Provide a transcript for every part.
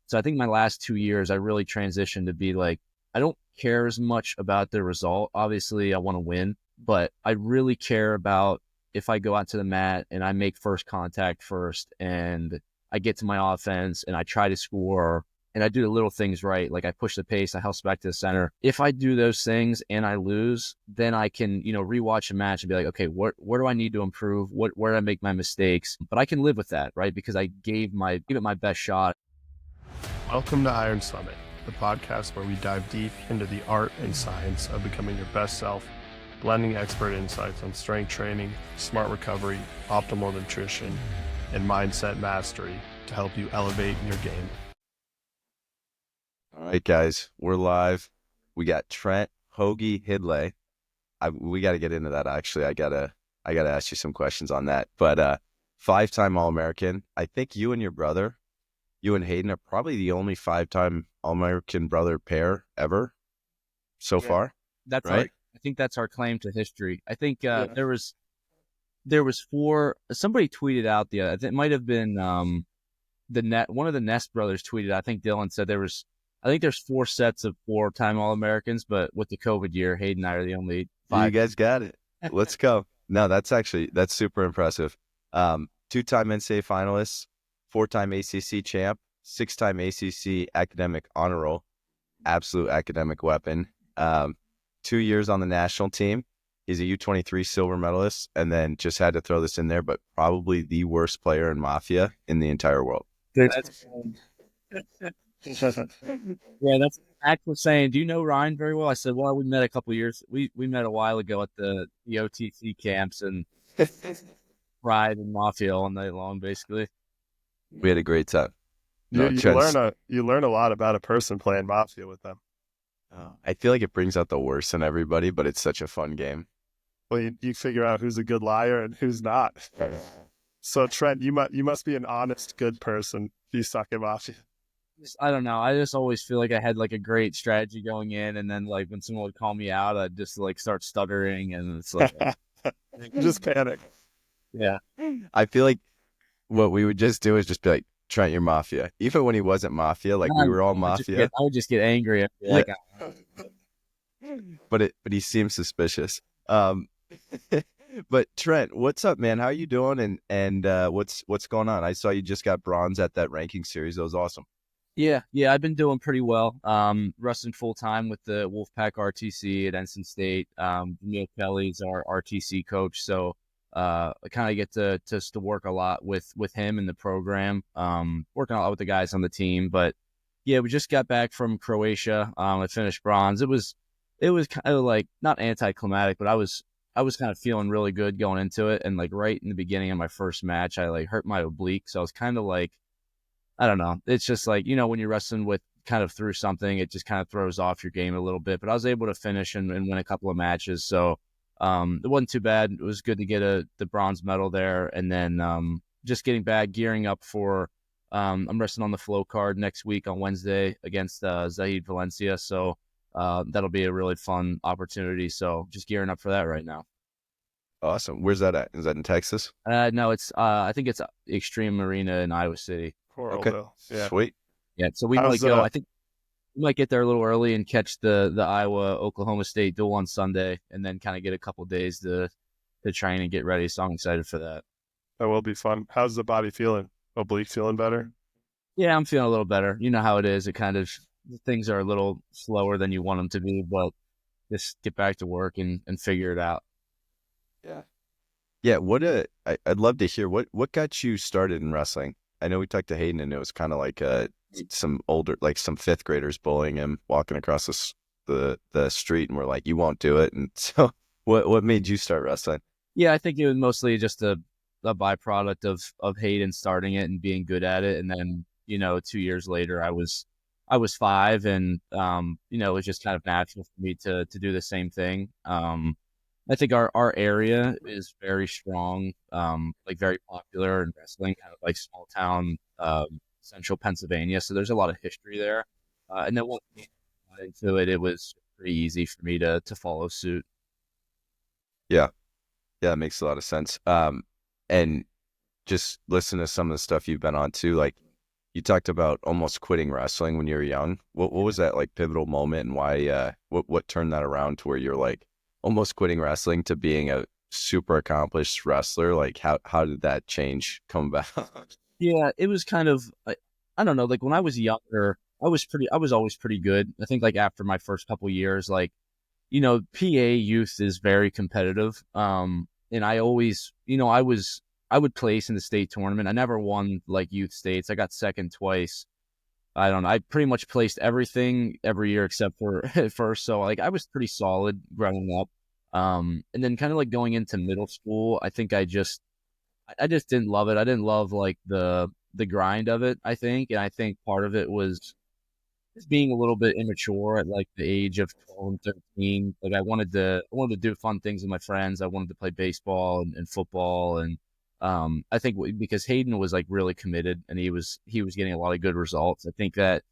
So I think my last 2 years, I really transitioned to be like, I don't care as much about the result. Obviously, I want to win, but I really care about if I go out to the mat and I make first contact first and I get to my offense and I try to score and I do the little things right. Like I push the pace, I house back to the center. If I do those things and I lose, then I can, rewatch a match and be like, okay, where do I need to improve? Where did I make my mistakes? But I can live with that, right? Because I gave it my best shot. Welcome to Iron Summit, the podcast where we dive deep into the art and science of becoming your best self, blending expert insights on strength training, smart recovery, optimal nutrition, and mindset mastery to help you elevate your game. All right, guys, we're live. We got Trent, Hoagie, Hidlay. We got to get into that. Actually, I gotta ask you some questions on that. But 5-time All-American. I think you and your brother, you and Hayden, are probably the only 5-time All-American brother pair ever so far. That's right. I think that's our claim to history. I think there was 4. Somebody tweeted out it might have been one of the Nest brothers tweeted. I think Dylan said I think there's 4 sets of 4-time All-Americans, but with the COVID year, Hayden and I are the only 5. You guys got it. Let's go. No, that's super impressive. 2-time NCAA finalists, 4-time ACC champ, 6-time ACC academic honor roll, absolute academic weapon. 2 years on the national team. He's a U23 silver medalist, and then just had to throw this in there, but probably the worst player in Mafia in the entire world. Yeah, that's actually saying, do you know Ryan very well? I said, well, we met a couple years. We met a while ago at the OTC camps and ride and Mafia all night long, basically. We had a great time. You learn a lot about a person playing Mafia with them. I feel like it brings out the worst in everybody, but it's such a fun game. Well, you figure out who's a good liar and who's not. So Trent, you must be an honest, good person if you suck at Mafia. I don't know. I just always feel like I had like a great strategy going in, and then like when someone would call me out, I'd just like start stuttering, and it's like just panic. Yeah, I feel like what we would just do is just be like, Trent, you're Mafia. Even when he wasn't Mafia, like we were all Mafia. I would just get angry. I'd be like, but he seems suspicious. But Trent, what's up, man? How are you doing? And what's going on? I saw you just got bronze at that ranking series. That was awesome. Yeah, I've been doing pretty well. Wrestling full time with the Wolfpack RTC at Ensign State. Neil Kelly's our RTC coach, so I kind of get to work a lot with him in the program. Working a lot with the guys on the team, but yeah, we just got back from Croatia. I finished bronze. It was kind of like not anticlimactic, but I was kind of feeling really good going into it, and like right in the beginning of my first match, I like hurt my oblique, so I was kind of like, I don't know. It's just like, when you're wrestling with kind of through something, it just kind of throws off your game a little bit. But I was able to finish and win a couple of matches. So it wasn't too bad. It was good to get the bronze medal there. And then just getting back, gearing up for I'm wrestling on the flow card next week on Wednesday against Zahid Valencia. So that'll be a really fun opportunity. So just gearing up for that right now. Awesome. Where's that at? Is that in Texas? No, it's I think it's Extreme Arena in Iowa City. Okay. Yeah. Sweet. Yeah, so we might go. I think we might get there a little early and catch the Iowa-Oklahoma State duel on Sunday, and then kind of get a couple days to train and get ready. So I'm excited for that. That will be fun. How's the body feeling? Oblique feeling better? Yeah, I'm feeling a little better. You know how it is. It kind of things are a little slower than you want them to be, but just get back to work and figure it out. Yeah. Yeah. I'd love to hear what got you started in wrestling. I know we talked to Hayden, and it was kind of like some 5th graders bullying him, walking across the street, and we're like, "You won't do it." And so, what made you start wrestling? Yeah, I think it was mostly just a byproduct of Hayden starting it and being good at it, and then 2 years later, I was 5, and it was just kind of natural for me to do the same thing. I think our area is very strong, like very popular in wrestling, kind of like small town, central Pennsylvania. So there's a lot of history there. And then once we got into it, it was pretty easy for me to follow suit. Yeah. Yeah, that makes a lot of sense. And just listen to some of the stuff you've been on too. Like, you talked about almost quitting wrestling when you were young. What was that like pivotal moment, and why what turned that around to where you're like almost quitting wrestling to being a super accomplished wrestler? Like how did that change come about? Yeah, it was kind of I don't know, like when I was younger, I was always pretty good. I think like after my first couple years, like, PA youth is very competitive. And I always, I would place in the state tournament. I never won like youth states. I got second twice. I don't know. I pretty much placed everything every year except for at first. So like I was pretty solid growing up. And then kind of like going into middle school, I think I just didn't love it. I didn't love like the grind of it, I think. And I think part of it was just being a little bit immature at like the age of 12 and 13. Like I wanted to do fun things with my friends. I wanted to play baseball and football. And I think because Hayden was like really committed and he was getting a lot of good results. I think that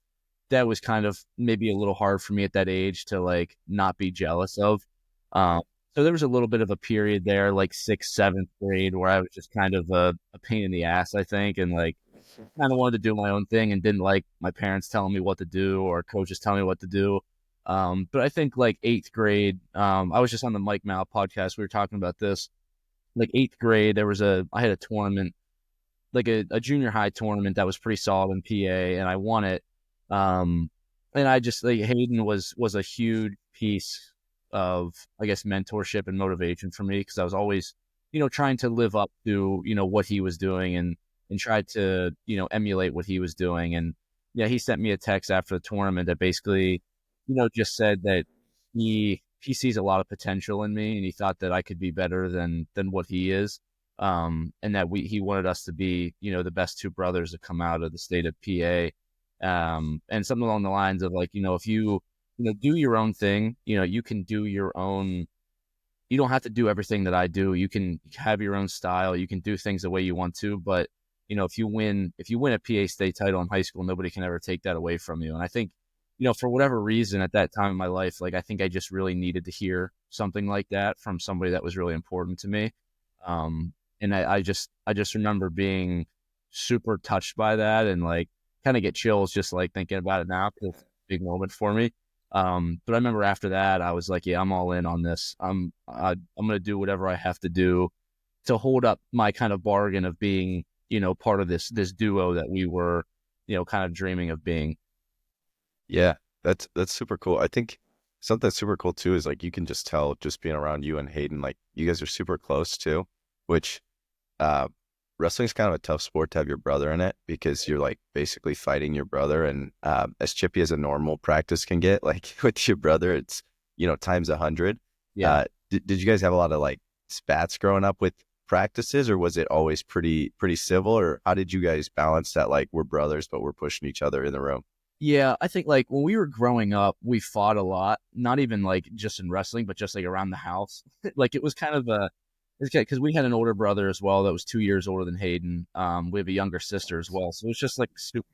was kind of maybe a little hard for me at that age to like not be jealous of. Um, so there was a little bit of a period there, like sixth, seventh grade, where I was just kind of a pain in the ass, I think, and like kind of wanted to do my own thing and didn't like my parents telling me what to do or coaches telling me what to do. But I think like eighth grade, I was just on the Mike Mal podcast. We were talking about this. Like eighth grade, I had a tournament, like a junior high tournament that was pretty solid in PA, and I won it. And I just like Hayden was a huge piece of, I guess, mentorship and motivation for me because I was always, trying to live up to, what he was doing and tried to, emulate what he was doing. And yeah, he sent me a text after the tournament that basically, just said that he sees a lot of potential in me and he thought that I could be better than what he is. And that he wanted us to be, the best two brothers to come out of the state of PA. And something along the lines of like, if you, do your own thing, you can do your own, you don't have to do everything that I do. You can have your own style. You can do things the way you want to, but if you win a PA state title in high school, nobody can ever take that away from you. And I think, for whatever reason at that time in my life, like I think I just really needed to hear something like that from somebody that was really important to me. And I just remember being super touched by that and like kind of get chills just like thinking about it now because it's a big moment for me. But I remember after that, I was like, yeah, I'm all in on this. I'm going to do whatever I have to do to hold up my kind of bargain of being, part of this duo that we were, kind of dreaming of being. Yeah, that's super cool. I think something that's super cool too is like you can just tell just being around you and Hayden, like you guys are super close too, which wrestling is kind of a tough sport to have your brother in it because you're like basically fighting your brother. And as chippy as a normal practice can get, like with your brother, it's, times 100. Yeah. Did you guys have a lot of like spats growing up with practices, or was it always pretty civil, or how did you guys balance that? Like we're brothers, but we're pushing each other in the room. Yeah, I think like when we were growing up, we fought a lot, not even like just in wrestling, but just like around the house. Like it was kind of because we had an older brother as well that was 2 years older than Hayden. We have a younger sister as well. So it was just like super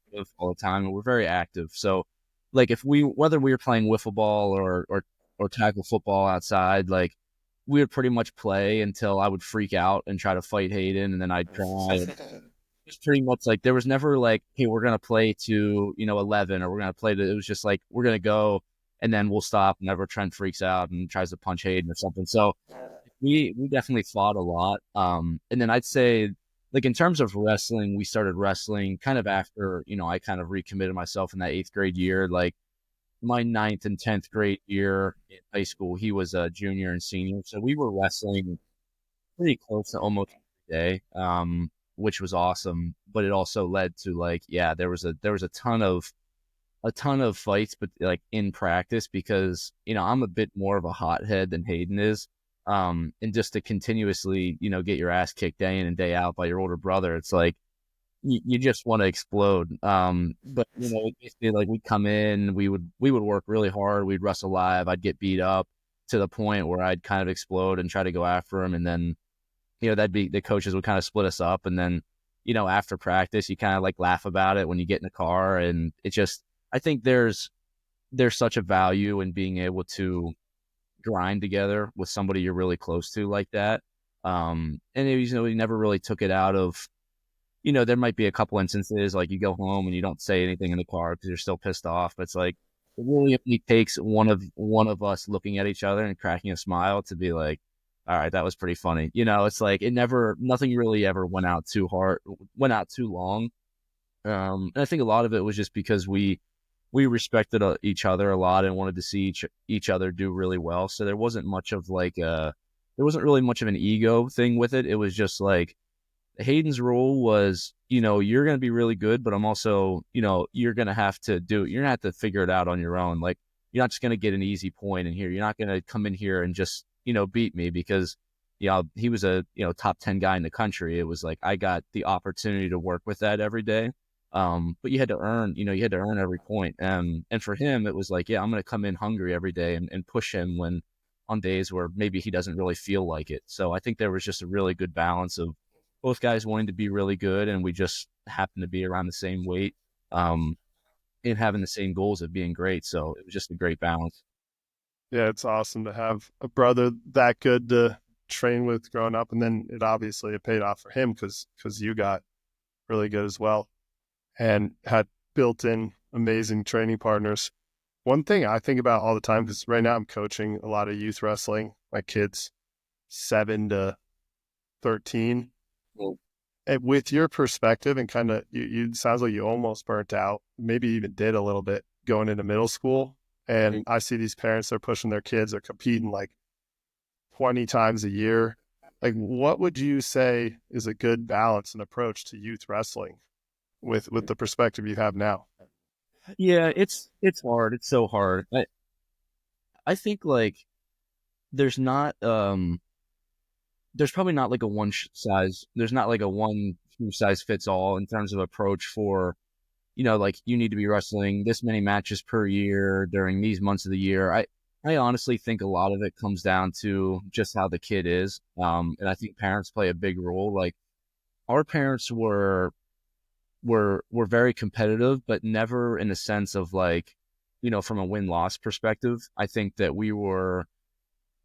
active all the time and we're very active. So like whether we were playing wiffle ball or tackle football outside, like we would pretty much play until I would freak out and try to fight Hayden and then I'd cry. It was pretty much like there was never like, hey, we're gonna play to 11 or we're gonna play to. It was just like we're gonna go and then we'll stop whenever Trent freaks out and tries to punch Hayden or something. So we definitely fought a lot. And then I'd say like in terms of wrestling, we started wrestling kind of after I kind of recommitted myself in that eighth grade year. Like my ninth and 10th grade year in high school, he was a junior and senior, so we were wrestling pretty close to almost every day. Which was awesome, but it also led to like, yeah, there was a ton of fights, but like in practice because, I'm a bit more of a hothead than Hayden is. And just to continuously, get your ass kicked day in and day out by your older brother, it's like, you just want to explode. But basically like we'd come in, we would work really hard. We'd wrestle live. I'd get beat up to the point where I'd kind of explode and try to go after him. And then, that'd be the coaches would kind of split us up. And then, after practice, you kind of like laugh about it when you get in the car. And it just, I think there's such a value in being able to grind together with somebody you're really close to like that. And it was, we never really took it out of there might be a couple instances like you go home and you don't say anything in the car because you're still pissed off. But it's like it really only takes one of us looking at each other and cracking a smile to be like, all right, that was pretty funny. It's like nothing really ever went out too long. And I think a lot of it was just because we respected each other a lot and wanted to see each other do really well. So there wasn't really much of an ego thing with it. It was just like Hayden's rule was, you're going to be really good, but I'm also, you're going to have to figure it out on your own. Like, you're not just going to get an easy point in here. You're not going to come in here and just, beat me because, he was a, top 10 guy in the country. It was like, I got the opportunity to work with that every day. But you had to earn every point. And for him, it was like, yeah, I'm going to come in hungry every day and push him on days where maybe he doesn't really feel like it. So I think there was just a really good balance of both guys wanting to be really good, and we just happened to be around the same weight, and having the same goals of being great. So it was just a great balance. Yeah, it's awesome to have a brother that good to train with growing up, and then it paid off for him because you got really good as well and had built-in amazing training partners. One thing I think about all the time, because right now I'm coaching a lot of youth wrestling, my kids 7 to 13. And with your perspective and kind of, you sounds like you almost burnt out, maybe even did a little bit going into middle school. And I see these parents, they're pushing their kids, they're competing like 20 times a year. Like, what would you say is a good balance and approach to youth wrestling with the perspective you have now? Yeah, it's hard. It's so hard. I think like there's probably not like there's not like a one shoe size fits all in terms of approach for, like you need to be wrestling this many matches per year during these months of the year. I honestly think a lot of it comes down to just how the kid is. And I think parents play a big role. Like our parents were very competitive, but never in a sense of like, from a win-loss perspective. I think that we were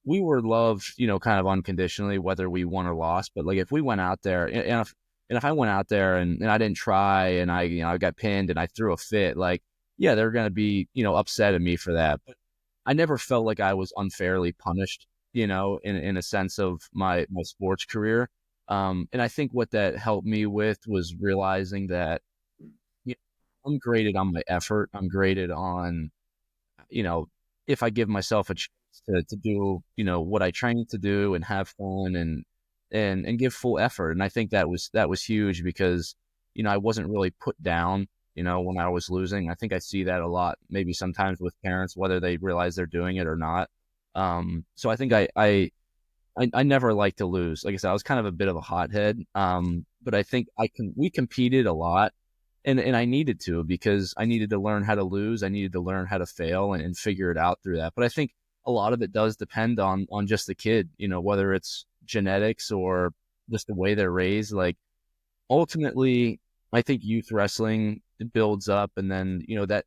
loved, kind of unconditionally, whether we won or lost. But like if we went out there and if I went out there and I didn't try and I got pinned and I threw a fit, like, yeah, they're going to be, upset at me for that. But I never felt like I was unfairly punished, in a sense of my sports career. And I think what that helped me with was realizing that I'm graded on my effort. I'm graded on, if I give myself a chance to do, what I trained to do and have fun and give full effort. And I think that was huge because, I wasn't really put down, when I was losing. I think I see that a lot, maybe sometimes with parents, whether they realize they're doing it or not. So I think I never like to lose. Like I said, I was kind of a bit of a hothead. But I think we competed a lot and I needed to, because I needed to learn how to lose. I needed to learn how to fail and figure it out through that. But I think a lot of it does depend on just the kid, whether it's genetics or just the way they're raised. Like ultimately, I think youth wrestling builds up, and then, that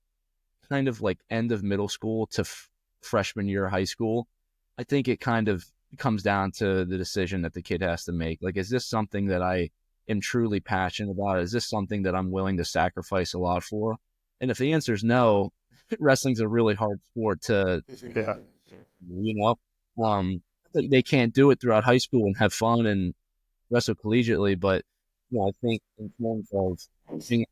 kind of like end of middle school to freshman year of high school, I think it kind of comes down to the decision that the kid has to make. Like, is this something that I am truly passionate about? Is this something that I'm willing to sacrifice a lot for? And if the answer is no, wrestling's a really hard sport to, they can't do it throughout high school and have fun and wrestle collegiately. But, I think in terms of being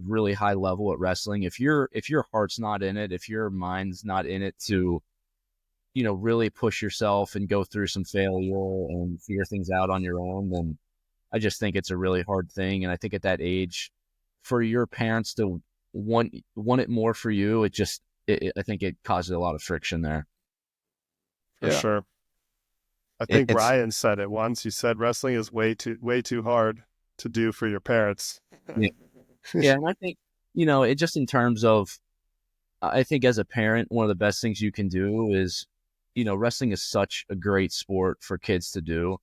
really high level at wrestling, if your heart's not in it, if your mind's not in it to, really push yourself and go through some failure and figure things out on your own, then I just think it's a really hard thing. And I think at that age, for your parents to want it more for you, I think it causes a lot of friction there. For sure. I think Ryan said it once. He said wrestling is way too hard to do for your parents. Yeah, and I think, it just in terms of, I think as a parent, one of the best things you can do is, wrestling is such a great sport for kids to do.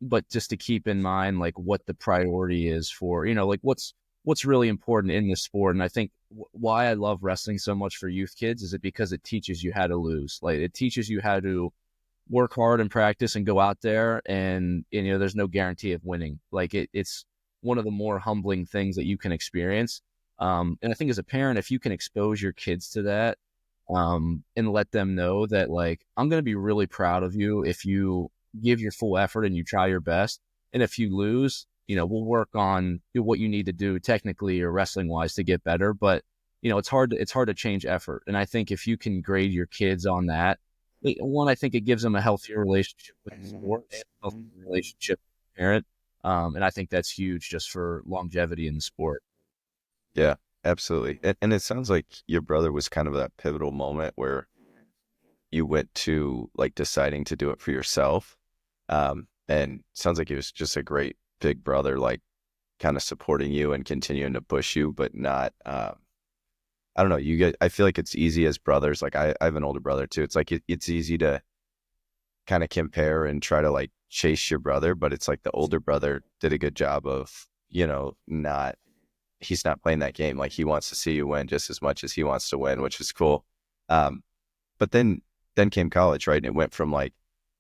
But just to keep in mind, like, what the priority is for, like what's really important in this sport. And I think why I love wrestling so much for youth kids is because it teaches you how to lose. Like, it teaches you how to work hard and practice and go out there and, there's no guarantee of winning. Like it's one of the more humbling things that you can experience. And I think as a parent, if you can expose your kids to that, and let them know that, like, I'm going to be really proud of you if you give your full effort and you try your best. And if you lose, we'll work on what you need to do technically or wrestling wise to get better. But, it's hard to change effort. And I think if you can grade your kids on that, one, I think it gives them a healthier relationship with the sport and a healthier relationship with the parent. And I think that's huge just for longevity in the sport. Yeah, absolutely. And it sounds like your brother was kind of that pivotal moment where you went to like deciding to do it for yourself. And sounds like he was just a great big brother, like kind of supporting you and continuing to push you, but not, I don't know, I feel like it's easy as brothers. Like I have an older brother too. It's like, it's easy to kind of compare and try to like chase your brother, but it's like the older brother did a good job of, he's not playing that game. Like he wants to see you win just as much as he wants to win, which is cool. But then came college, right? And it went from like,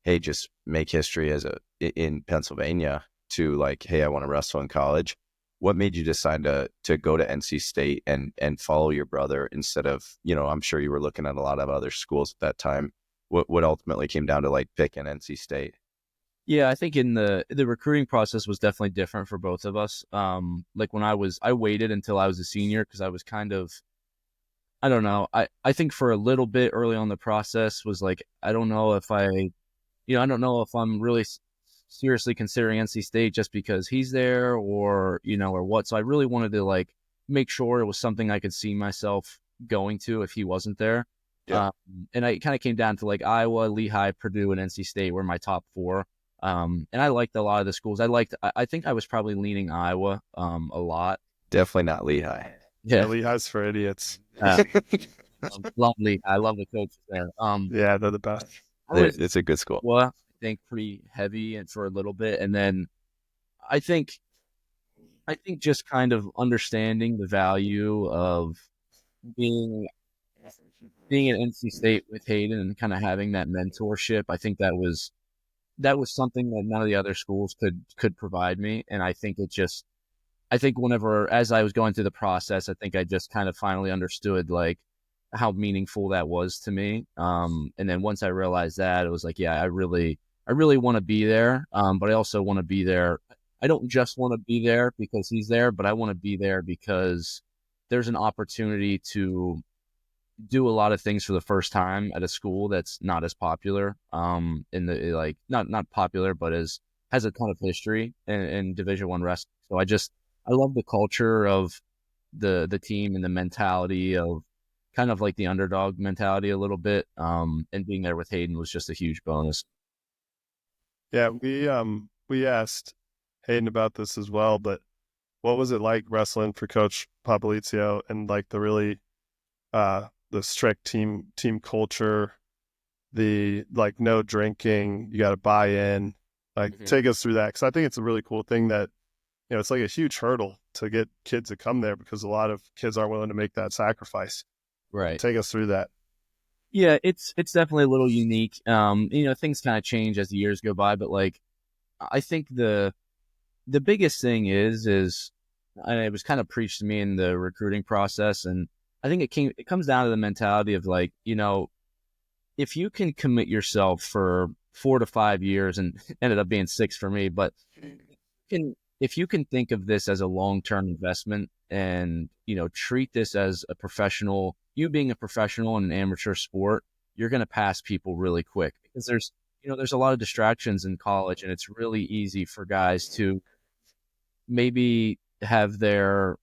hey, just make history in Pennsylvania to like, hey, I want to wrestle in college. What made you decide to go to NC State and follow your brother instead of, I'm sure you were looking at a lot of other schools at that time. What ultimately came down to like picking NC State? Yeah, I think in the recruiting process was definitely different for both of us. Like when I waited until I was a senior because I was kind of, I don't know. I think for a little bit early on the process was like, I don't know if I'm really seriously considering NC State just because he's there or what. So I really wanted to like make sure it was something I could see myself going to if he wasn't there. Yeah. And I kind of came down to like Iowa, Lehigh, Purdue, and NC State were my top four. And I liked a lot of the schools. I think I was probably leaning Iowa a lot. Definitely not Lehigh. Yeah, Lehigh's for idiots. Love Lehigh. I love the coaches there. Yeah, they're the best. It's a good school. Well, I think pretty heavy and for a little bit. And then I think just kind of understanding the value of being at NC State with Hayden and kind of having that mentorship. I think that was something that none of the other schools could provide me. And I think whenever, as I was going through the process, I think I just kind of finally understood like how meaningful that was to me. And then once I realized that, it was like, yeah, I really want to be there. But I also want to be there. I don't just want to be there because he's there, but I want to be there because there's an opportunity to do a lot of things for the first time at a school that's not as popular, in the like not popular, but has a ton of history in Division I wrestling. So I love the culture of the team and the mentality of kind of like the underdog mentality a little bit. And being there with Hayden was just a huge bonus. Yeah, we asked Hayden about this as well, but what was it like wrestling for Coach Popolizio and like the really the strict team culture, the like no drinking, you got to buy in, like take us through that. Cause I think it's a really cool thing that, it's like a huge hurdle to get kids to come there because a lot of kids aren't willing to make that sacrifice. Right. Take us through that. Yeah, it's definitely a little unique. Things kind of change as the years go by, but like, I think the biggest thing is, and it was kind of preached to me in the recruiting process, and I think it comes down to the mentality of like, if you can commit yourself for 4 to 5 years, and ended up being 6 for me, but if you can think of this as a long-term investment and, treat this as a professional, you being a professional in an amateur sport, you're going to pass people really quick because there's a lot of distractions in college, and it's really easy for guys to maybe have their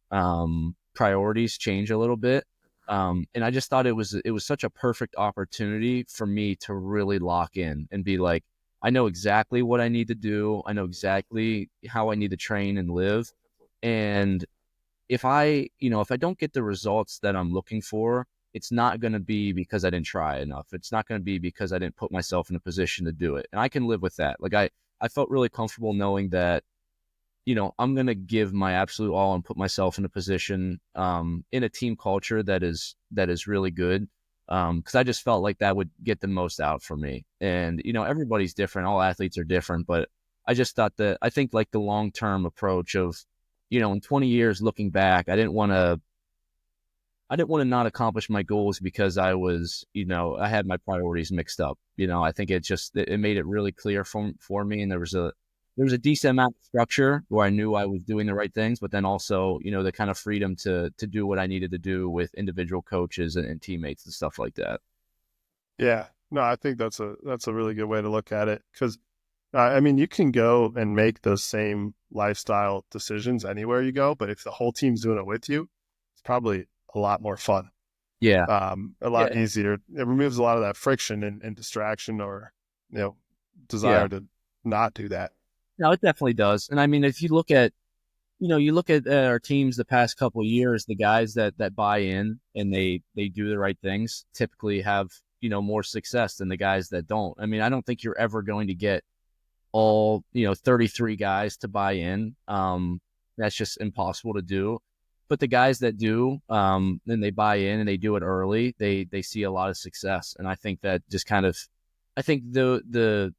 priorities change a little bit. And I just thought it was such a perfect opportunity for me to really lock in and be like, I know exactly what I need to do. I know exactly how I need to train and live. And if I don't get the results that I'm looking for, it's not going to be because I didn't try enough. It's not going to be because I didn't put myself in a position to do it. And I can live with that. Like I felt really comfortable knowing that, I'm going to give my absolute all and put myself in a position, in a team culture that is really good. Cause I just felt like that would get the most out for me. And, everybody's different. All athletes are different, but I just thought I think like the long-term approach of in 20 years looking back, I didn't want to not accomplish my goals because I was, I had my priorities mixed up. I think it made it really clear for me. And there was a decent amount of structure where I knew I was doing the right things, but then also, the kind of freedom to do what I needed to do with individual coaches and teammates and stuff like that. Yeah, no, I think that's a really good way to look at it, because I mean, you can go and make those same lifestyle decisions anywhere you go, but if the whole team's doing it with you, it's probably a lot more fun. Yeah. A lot easier. It removes a lot of that friction and distraction, or, desire to not do that. No, it definitely does. And I mean, if you look at, our teams the past couple of years, the guys that buy in and they do the right things typically have, more success than the guys that don't. I mean, I don't think you're ever going to get all, 33 guys to buy in. That's just impossible to do. But the guys that do, and they buy in and they do it early, they see a lot of success. And I think that just kind of, I think the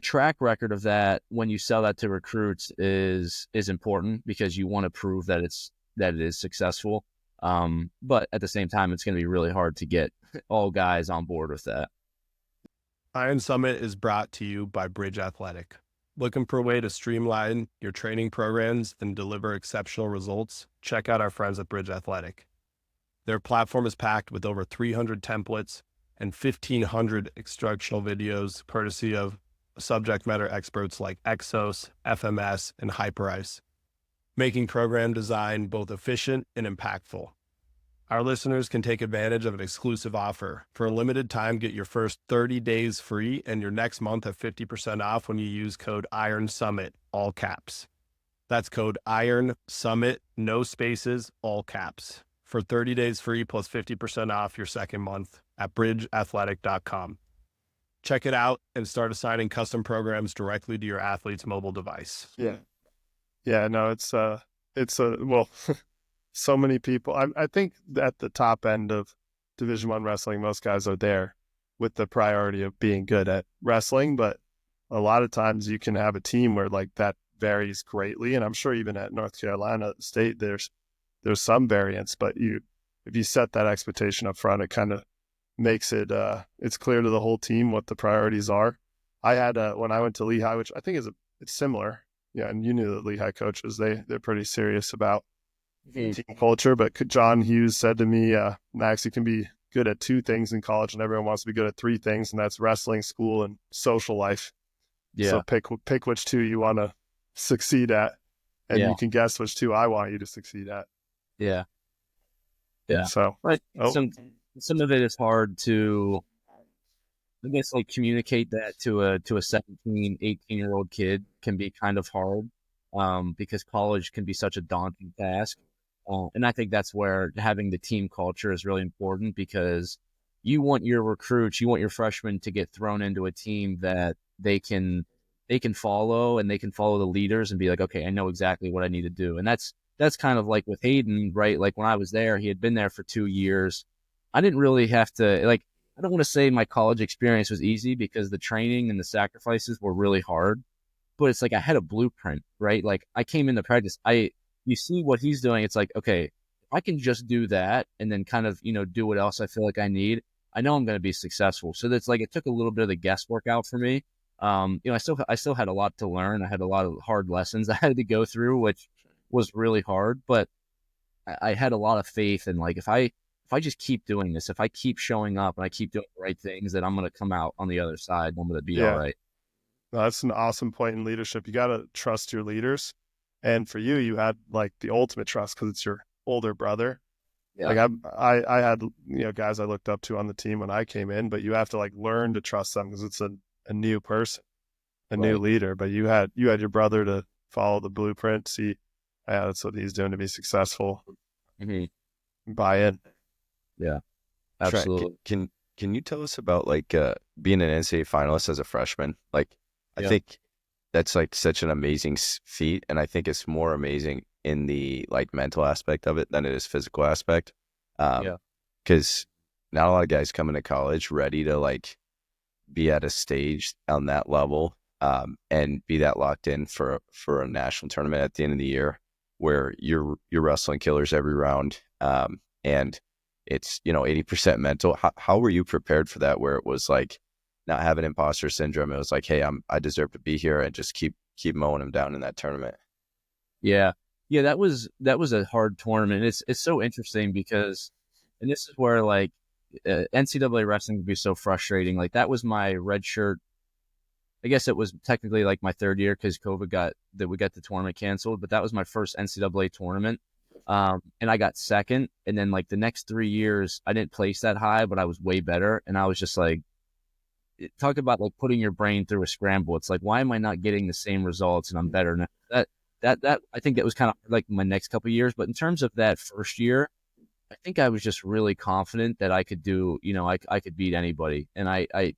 track record of that when you sell that to recruits is important, because you want to prove that it is successful. But at the same time, it's going to be really hard to get all guys on board with that. Iron Summit is brought to you by Bridge Athletic. Looking for a way to streamline your training programs and deliver exceptional results? Check out our friends at Bridge Athletic. Their platform is packed with over 300 templates and 1,500 instructional videos, courtesy of subject matter experts like Exos, FMS, and Hyperice, making program design both efficient and impactful. Our listeners can take advantage of an exclusive offer. For a limited time, get your first 30 days free and your next month at 50% off when you use code IRONSUMMIT, all caps. That's code IRONSUMMIT, no spaces, all caps, for 30 days free plus 50% off your second month at bridgeathletic.com. Check it out and start assigning custom programs directly to your athlete's mobile device. Yeah. Yeah, no, it's well, so many people. I think at the top end of Division I wrestling, most guys are there with the priority of being good at wrestling, but a lot of times you can have a team where like that varies greatly. And I'm sure even at North Carolina State, there's some variance, but if you set that expectation up front, it kind of makes it, it's clear to the whole team what the priorities are. I had, when I went to Lehigh, which I think it's similar. Yeah. And you knew the Lehigh coaches, they're pretty serious about team culture, but John Hughes said to me, Max, you can be good at 2 things in college and everyone wants to be good at 3 things. And that's wrestling, school, and social life. Yeah. So pick which 2 you want to succeed at. And you can guess which 2 I want you to succeed at. Yeah. Yeah. So, right. Some of it is hard to, I guess, like communicate that to a 17, 18-year-old kid can be kind of hard, because college can be such a daunting task. And I think that's where having the team culture is really important, because you want your recruits, you want your freshmen to get thrown into a team that they can follow, and they can follow the leaders and be like, okay, I know exactly what I need to do. And that's kind of like with Hayden, right? Like when I was there, he had been there for 2 years. I didn't really have to, like, I don't want to say my college experience was easy, because the training and the sacrifices were really hard, but it's like I had a blueprint, right? Like I came into practice, you see what he's doing. It's like, okay, if I can just do that and then kind of, do what else I feel like I need, I know I'm going to be successful. So that's like, it took a little bit of the guesswork out for me. I still had a lot to learn. I had a lot of hard lessons I had to go through, which was really hard, but I had a lot of faith in, like, if I just keep doing this, if I keep showing up and I keep doing the right things, then I'm going to come out on the other side. I'm going to be all right. No, that's an awesome point in leadership. You got to trust your leaders. And for you had like the ultimate trust because it's your older brother. Yeah. Like I had, guys I looked up to on the team when I came in, but you have to like learn to trust them because it's a new person, new leader. But you had your brother to follow the blueprint, see, that's what he's doing to be successful. Mm-hmm. Buy in. Yeah, absolutely. Trent, can you tell us about like being an NCAA finalist as a freshman? Like, I think that's like such an amazing feat, and I think it's more amazing in the like mental aspect of it than it is physical aspect. Because not a lot of guys come into college ready to like be at a stage on that level. and be that locked in for a national tournament at the end of the year where you're wrestling killers every round. And it's, 80% mental. How were you prepared for that, where it was like not having imposter syndrome? It was like, hey, I deserve to be here, and just keep mowing them down in that tournament. Yeah. Yeah, that was a hard tournament. It's so interesting because, and this is where like NCAA wrestling would be so frustrating. Like that was my red shirt. I guess it was technically like my third year because we got the tournament canceled, but that was my first NCAA tournament. And I got second. And then like the next 3 years, I didn't place that high, but I was way better. And I was just like, talk about like putting your brain through a scramble. It's like, why am I not getting the same results and I'm better? And that I think that was kind of like my next couple of years. But in terms of that first year, I think I was just really confident that I could do, I could beat anybody. And I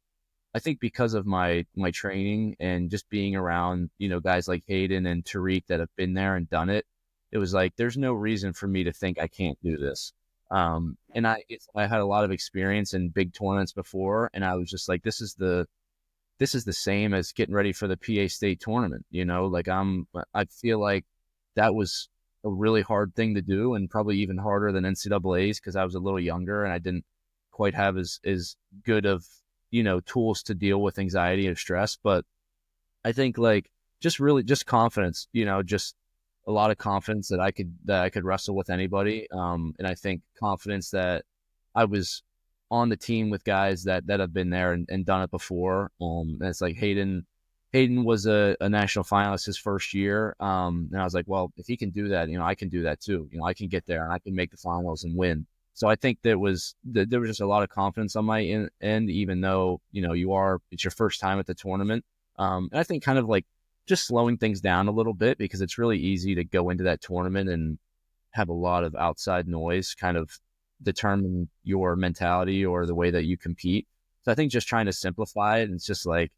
think because of my training and just being around, guys like Hayden and Tariq that have been there and done it, it was like, there's no reason for me to think I can't do this. And I had a lot of experience in big tournaments before, and I was just like, this is the same as getting ready for the PA State tournament. Like I feel like that was a really hard thing to do, and probably even harder than NCAA's because I was a little younger and I didn't quite have as good of tools to deal with anxiety or stress. But I think like just confidence, just a lot of confidence that I could wrestle with anybody. And I think confidence that I was on the team with guys that have been there and done it before. And it's like Hayden was a national finalist his first year. And I was like, well, if he can do that, I can do that too. I can get there and I can make the finals and win. So I think there was just a lot of confidence on my end, even though, it's your first time at the tournament. And I think kind of like just slowing things down a little bit, because it's really easy to go into that tournament and have a lot of outside noise kind of determine your mentality or the way that you compete. So I think just trying to simplify it, and it's just like,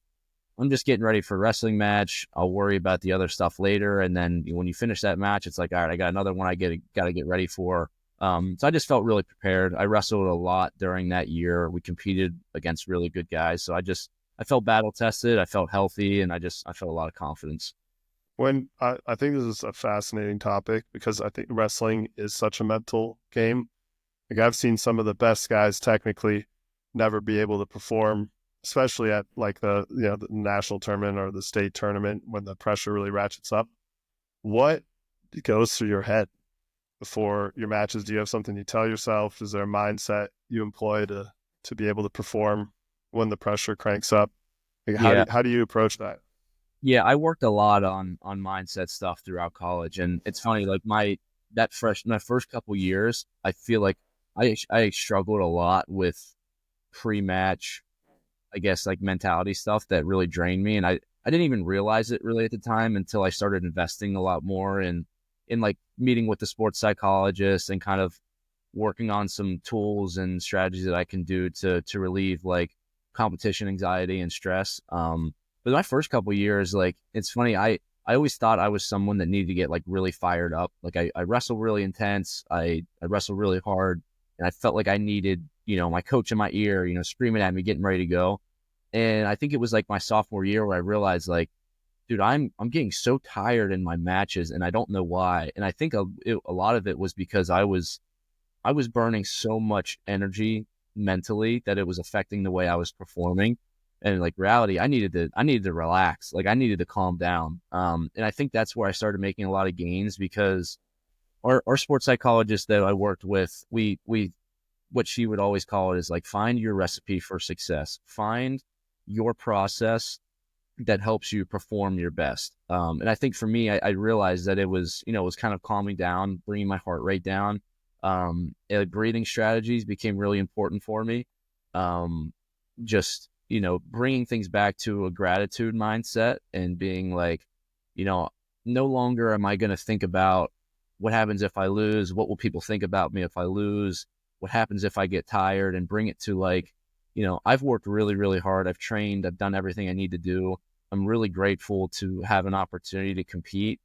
I'm just getting ready for a wrestling match. I'll worry about the other stuff later. And then when you finish that match, it's like, all right, I got another one I got to get ready for. So I just felt really prepared. I wrestled a lot during that year. We competed against really good guys. So I felt battle tested. I felt healthy, and I felt a lot of confidence. When I think this is a fascinating topic, because I think wrestling is such a mental game. Like I've seen some of the best guys technically never be able to perform, especially at like the national tournament or the state tournament when the pressure really ratchets up. What goes through your head before your matches? Do you have something you tell yourself? Is there a mindset you employ to be able to perform when the pressure cranks up? Like how do you approach that? Yeah, I worked a lot on mindset stuff throughout college, and it's funny. Like my first couple years, I feel like I struggled a lot with pre-match, I guess, like mentality stuff that really drained me, and I didn't even realize it really at the time until I started investing a lot more in like meeting with the sports psychologist and kind of working on some tools and strategies that I can do to relieve like competition anxiety and stress. But my first couple of years, like, it's funny, I always thought I was someone that needed to get like really fired up. Like I wrestle really intense. I wrestle really hard, and I felt like I needed, my coach in my ear, screaming at me, getting ready to go. And I think it was like my sophomore year where I realized like, dude, I'm getting so tired in my matches, and I don't know why. And I think a lot of it was because I was burning so much energy mentally that it was affecting the way I was performing. And like reality, I needed to relax. Like I needed to calm down. And I think that's where I started making a lot of gains, because our sports psychologist that I worked with, we what she would always call it is like, find your recipe for success. Find your process that helps you perform your best. And I think for me, I realized that it was, it was kind of calming down, bringing my heart rate down. Breathing strategies became really important for me. Just, bringing things back to a gratitude mindset and being like, no longer am I going to think about what happens if I lose, what will people think about me if I lose, what happens if I get tired, and bring it to like, I've worked really, really hard. I've trained, I've done everything I need to do. I'm really grateful to have an opportunity to compete.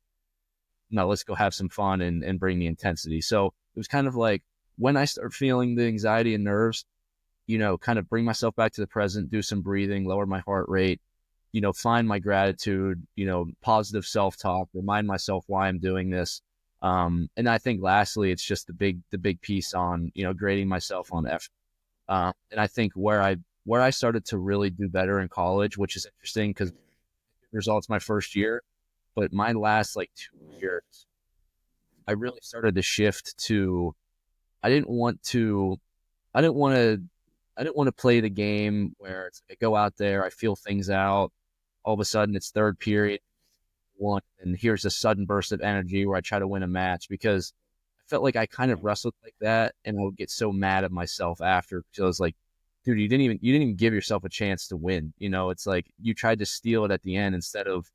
Now let's go have some fun and bring the intensity. So it was kind of like, when I start feeling the anxiety and nerves, kind of bring myself back to the present, do some breathing, lower my heart rate, find my gratitude, positive self-talk, remind myself why I'm doing this. And I think lastly, it's just the big piece on, grading myself on effort. And I think where I started to really do better in college, which is interesting because results my first year, but my last like 2 years, I really started to shift to, I didn't want to play the game where it's like I go out there, I feel things out. All of a sudden it's third period, and here's a sudden burst of energy where I try to win a match, because I felt like I kind of wrestled like that, and I would get so mad at myself after, because I was like, dude, you didn't even give yourself a chance to win. It's like you tried to steal it at the end instead of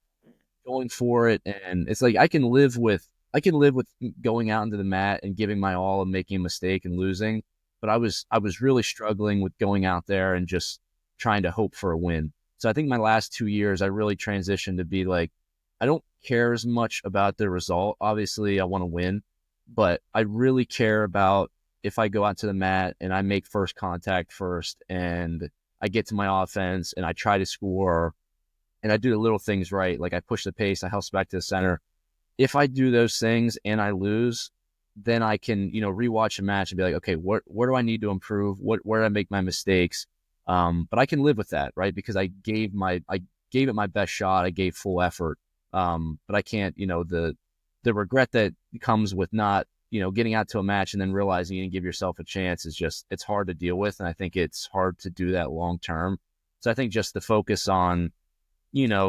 going for it. And it's like I can live with going out into the mat and giving my all and making a mistake and losing, but I was really struggling with going out there and just trying to hope for a win. So I think my last 2 years, I really transitioned to be like, I don't care as much about the result. Obviously, I want to win, but I really care about if I go out to the mat and I make first contact first and I get to my offense and I try to score and I do the little things right. Like I push the pace, I house back to the center. If I do those things and I lose, then I can, rewatch a match and be like, okay, where do I need to improve? Where did I make my mistakes? But I can live with that, right? Because I gave it my best shot. I gave full effort. But I can't, the regret that comes with not, getting out to a match and then realizing you didn't give yourself a chance it's hard to deal with. And I think it's hard to do that long term. So I think just the focus on,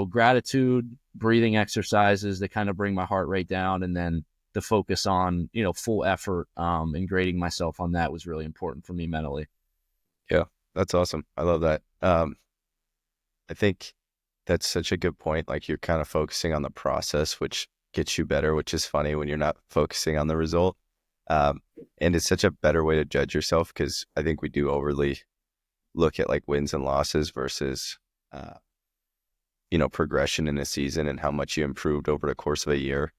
gratitude, breathing exercises that kind of bring my heart rate down, and then the focus on, full effort, and grading myself on that was really important for me mentally. Yeah, that's awesome. I love that. I think that's such a good point. Like you're kind of focusing on the process, which gets you better, which is funny when you're not focusing on the result. And it's such a better way to judge yourself, because I think we do overly look at like wins and losses versus, progression in a season and how much you improved over the course of a year.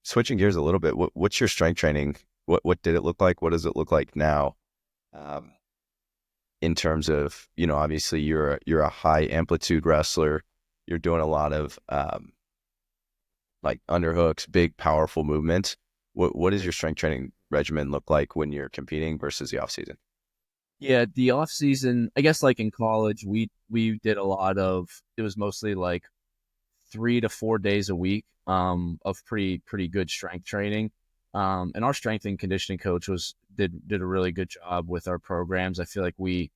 Switching gears a little bit, what's your strength training? What did it look like? What does it look like now? In terms of, obviously you're a high amplitude wrestler. You're doing a lot of like underhooks, big, powerful movements. What does your strength training regimen look like when you're competing versus the off season? Yeah, the off season, I guess like in college, we did a lot of, it was mostly like 3 to 4 days a week of pretty good strength training. And our strength and conditioning coach did a really good job with our programs. I feel like we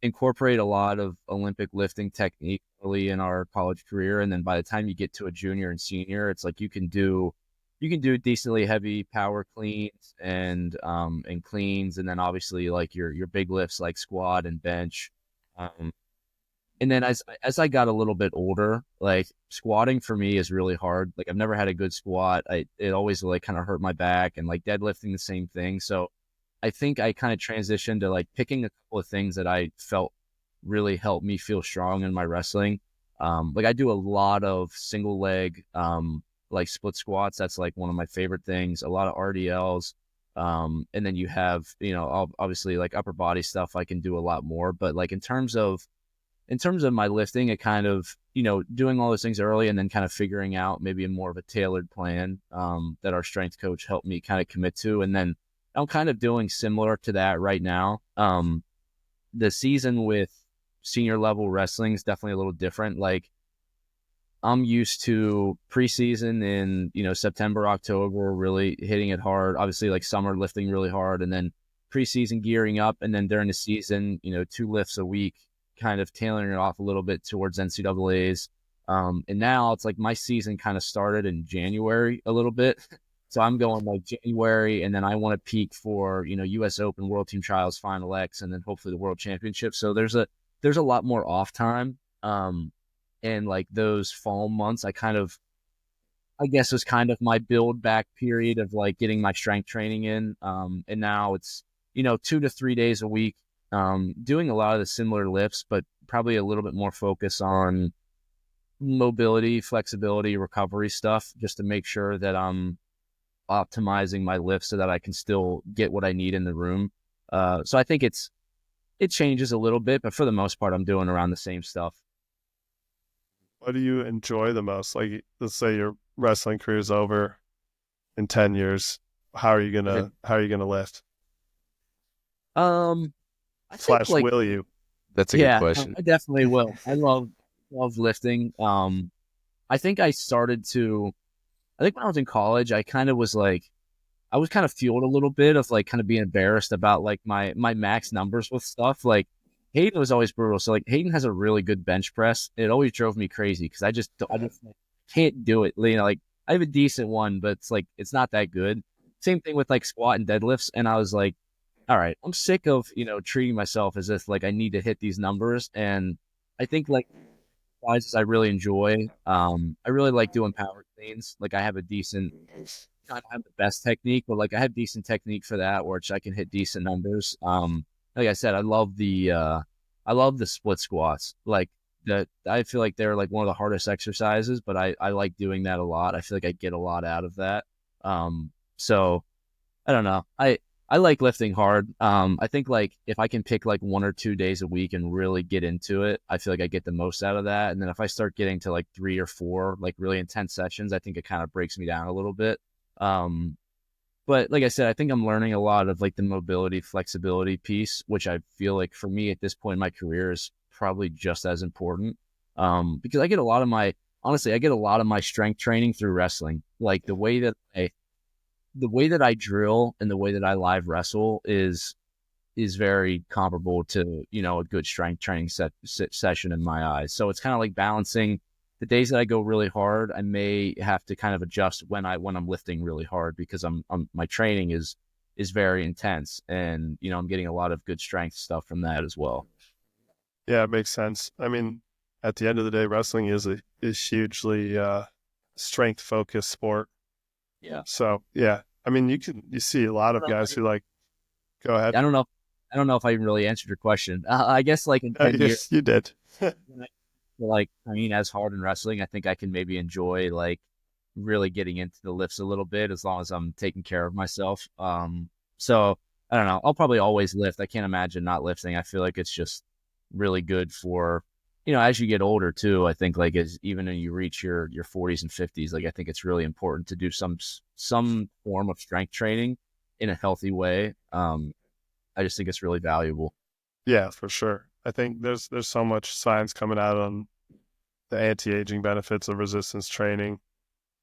incorporate a lot of Olympic lifting technique early in our college career, and then by the time you get to a junior and senior, it's like you can do decently heavy power cleans and cleans, and then obviously like your big lifts like squat and bench. And then as I got a little bit older, like squatting for me is really hard. Like I've never had a good squat. It always like kind of hurt my back, and like deadlifting the same thing. So I think I kind of transitioned to like picking a couple of things that I felt really helped me feel strong in my wrestling. Like I do a lot of single leg, like split squats. That's like one of my favorite things. A lot of RDLs. And then you have, obviously like upper body stuff I can do a lot more. But like in terms of my lifting, it kind of, doing all those things early and then kind of figuring out maybe a more of a tailored plan that our strength coach helped me kind of commit to. And then I'm kind of doing similar to that right now. The season with senior level wrestling is definitely a little different. Like I'm used to preseason in, September, October, really hitting it hard. Obviously like summer lifting really hard, and then preseason gearing up. And then during the season, 2 lifts a week, kind of tailoring it off a little bit towards NCAAs. And now it's like my season kind of started in January a little bit. So I'm going like January, and then I want to peak for, US Open, World Team Trials, Final X, and then hopefully the World Championship. So there's a lot more off time. And like those fall months, I guess was kind of my build back period of like getting my strength training in. And now it's, 2 to 3 days a week, doing a lot of the similar lifts, but probably a little bit more focus on mobility, flexibility, recovery stuff, just to make sure that I'm optimizing my lifts so that I can still get what I need in the room. So I think it's it changes a little bit, but for the most part, I'm doing around the same stuff. What do you enjoy the most? Like, let's say your wrestling career is over in 10 years. How are you gonna lift? I think like, Will you? That's a good question. I definitely will. I love lifting. I think I think when I was in college, I kind of was like, I was kind of fueled a little bit of like kind of being embarrassed about like my max numbers with stuff. Like Hayden was always brutal. So like Hayden has a really good bench press. It always drove me crazy because I just can't do it. You know, like I have a decent one, but it's like it's not that good. Same thing with like squat and deadlifts. And I was like, all right, I'm sick of, treating myself as if like I need to hit these numbers. And I think like exercises I really enjoy. I really like doing power cleans. Like I have a decent, I don't have the best technique, but like I have decent technique for that, which I can hit decent numbers. Like I said, I love the split squats. Like I feel like they're like one of the hardest exercises, but I like doing that a lot. I feel like I get a lot out of that. So I don't know. I like lifting hard. I think like if I can pick like 1 or 2 days a week and really get into it, I feel like I get the most out of that. And then if I start getting to like 3 or 4 like really intense sessions, I think it kind of breaks me down a little bit. But like I said, I think I'm learning a lot of like the mobility, flexibility piece, which I feel like for me at this point in my career is probably just as important. Because I get a lot of my strength training through wrestling. Like the way that I drill and the way that I live wrestle is very comparable to, a good strength training session in my eyes. So it's kind of like balancing the days that I go really hard. I may have to kind of adjust when I'm lifting really hard because my training is very intense, and I'm getting a lot of good strength stuff from that as well. Yeah, it makes sense. I mean, at the end of the day, wrestling is hugely strength focused sport. Yeah. So yeah, I mean, you see a lot of guys who like, go ahead. I don't know if I even really answered your question. I guess like in 10 years, you did. like train as hard in wrestling, I think I can maybe enjoy like really getting into the lifts a little bit as long as I'm taking care of myself. So I don't know. I'll probably always lift. I can't imagine not lifting. I feel like it's just really good for, as you get older too. I think like even when you reach your 40s and 50s, like I think it's really important to do some form of strength training in a healthy way. I just think it's really valuable. Yeah, for sure. I think there's so much science coming out on the anti-aging benefits of resistance training.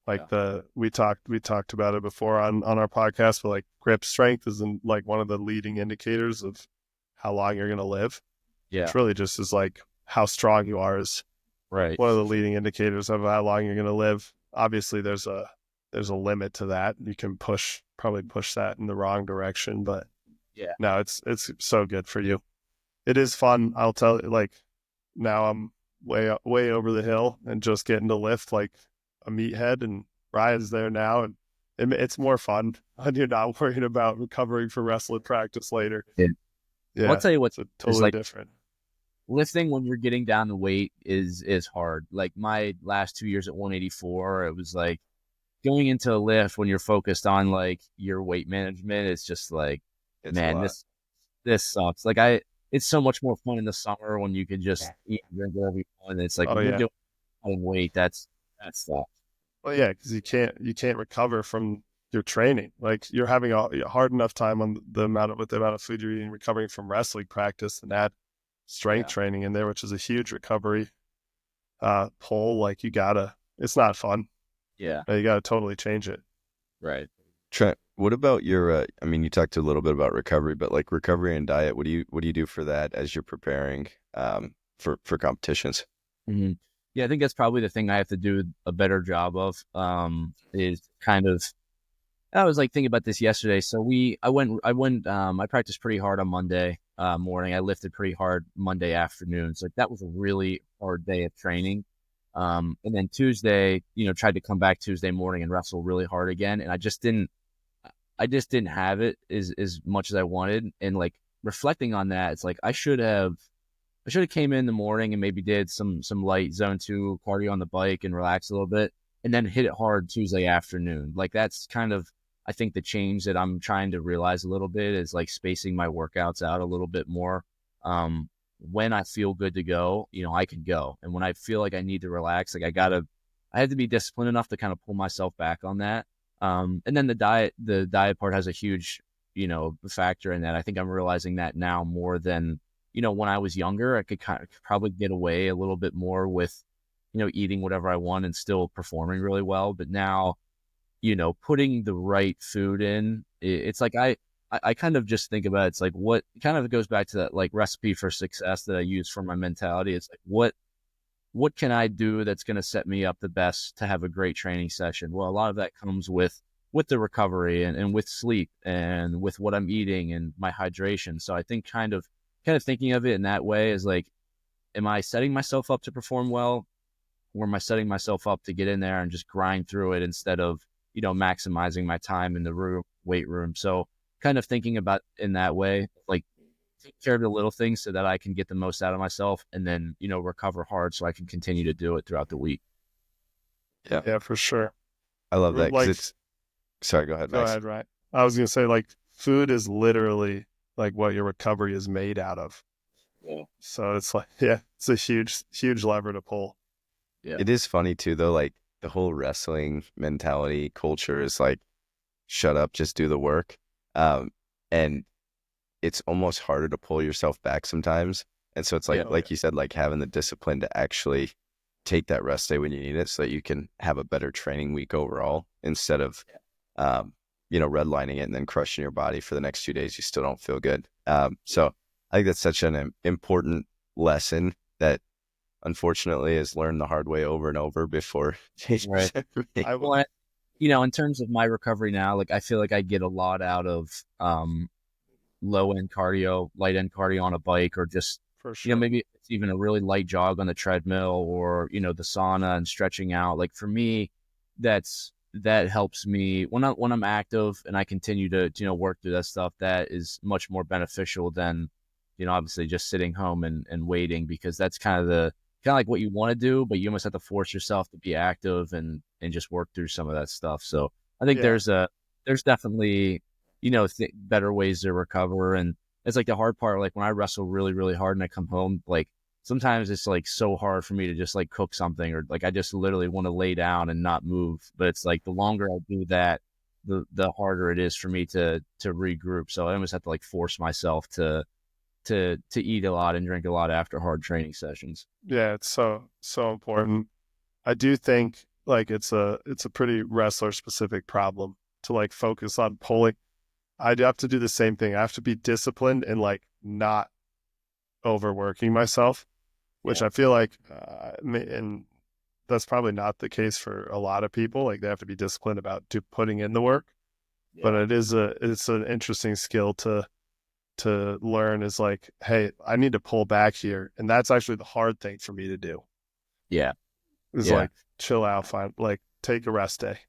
Like we talked about it before on our podcast, but like grip strength is like one of the leading indicators of how long you're going to live. Yeah. It's really just is like how strong you are is right. One of the leading indicators of how long you're going to live. Obviously there's a limit to that. You can probably push that in the wrong direction, but yeah, no, it's so good for you. It is fun. I'll tell you, like now I'm way over the hill and just getting to lift like a meathead, and Ryan's there now, and it's more fun when you're not worrying about recovering for wrestling practice later. Yeah. Well, I'll tell you what's totally like, different. Lifting when you're getting down the weight is hard. Like my last 2 years at 184, it was like going into a lift when you're focused on like your weight management. It's just like, man, this sucks. Like it's so much more fun in the summer when you can just eat and drink whatever you want. And it's like, you're doing weight, that's stuff. Well, yeah, because you can't recover from your training. Like you're having a hard enough time on the amount of food you're eating, recovering from wrestling practice, and add strength training in there, which is a huge recovery pull. Like it's not fun. Yeah, you gotta totally change it. Right. Trent, what about your? I mean, you talked a little bit about recovery, but like recovery and diet, what do you do for that as you're preparing for competitions? Mm-hmm. Yeah, I think that's probably the thing I have to do a better job of. Is kind of. I was like thinking about this yesterday. So I practiced pretty hard on Monday morning. I lifted pretty hard Monday afternoon. So that was a really hard day of training. And then Tuesday, tried to come back Tuesday morning and wrestle really hard again. And I just didn't have it as much as I wanted. And like reflecting on that, it's like I should have came in the morning and maybe did some light zone 2 cardio on the bike and relax a little bit, and then hit it hard Tuesday afternoon. Like that's kind of, I think, the change that I'm trying to realize a little bit is like spacing my workouts out a little bit more. when I feel good to go, I can go. And when I feel like I need to relax, like I had to be disciplined enough to kind of pull myself back on that. And then the diet part has a huge, factor in that. I think I'm realizing that now more than, when I was younger. I could probably get away a little bit more with, eating whatever I want and still performing really well. But now, putting the right food in, it's like I kind of just think about it. It's like what kind of goes back to that like recipe for success that I use for my mentality. It's like what can I do that's going to set me up the best to have a great training session? Well, a lot of that comes with the recovery and with sleep and with what I'm eating and my hydration. So I think kind of thinking of it in that way is like, am I setting myself up to perform well, or am I setting myself up to get in there and just grind through it instead of, maximizing my time in the weight room? So kind of thinking about in that way, like take care of the little things so that I can get the most out of myself and then, recover hard so I can continue to do it throughout the week. Yeah, for sure. I love that. Like, sorry, go ahead, Go Max. ahead, right? I was going to say, like, food is literally like what your recovery is made out of. Yeah. So it's like, yeah, it's a huge, huge lever to pull. Yeah. It is funny too, though, like the whole wrestling mentality culture is like, shut up, just do the work. And it's almost harder to pull yourself back sometimes. And so it's like you said, like having the discipline to actually take that rest day when you need it so that you can have a better training week overall instead of, redlining it and then crushing your body for the next 2 days. You still don't feel good. So I think that's such an important lesson that unfortunately is learned the hard way over and over before. Right. Well, in terms of my recovery now, like I feel like I get a lot out of low end cardio, light end cardio on a bike, or just For sure. maybe it's even a really light jog on the treadmill, or the sauna and stretching out. Like for me, that helps me when I'm active and I continue to work through that stuff. That is much more beneficial than obviously just sitting home and waiting, because that's kind of like what you want to do, but you almost have to force yourself to be active and just work through some of that stuff. So I think there's definitely, better ways to recover. And it's like the hard part, like when I wrestle really, really hard and I come home, like sometimes it's like so hard for me to just like cook something, or like I just literally want to lay down and not move. But it's like the longer I do that, the harder it is for me to regroup. So I almost have to like force myself to eat a lot and drink a lot after hard training sessions. Yeah, it's so important. I do think like it's a pretty wrestler specific problem to like focus on pulling. I do have to do the same thing. I have to be disciplined and like not overworking myself, which I feel like, and that's probably not the case for a lot of people. Like they have to be disciplined about putting in the work, but it's an interesting skill to learn, is like, hey, I need to pull back here. And that's actually the hard thing for me to do. Yeah. Is like chill out, take a rest day.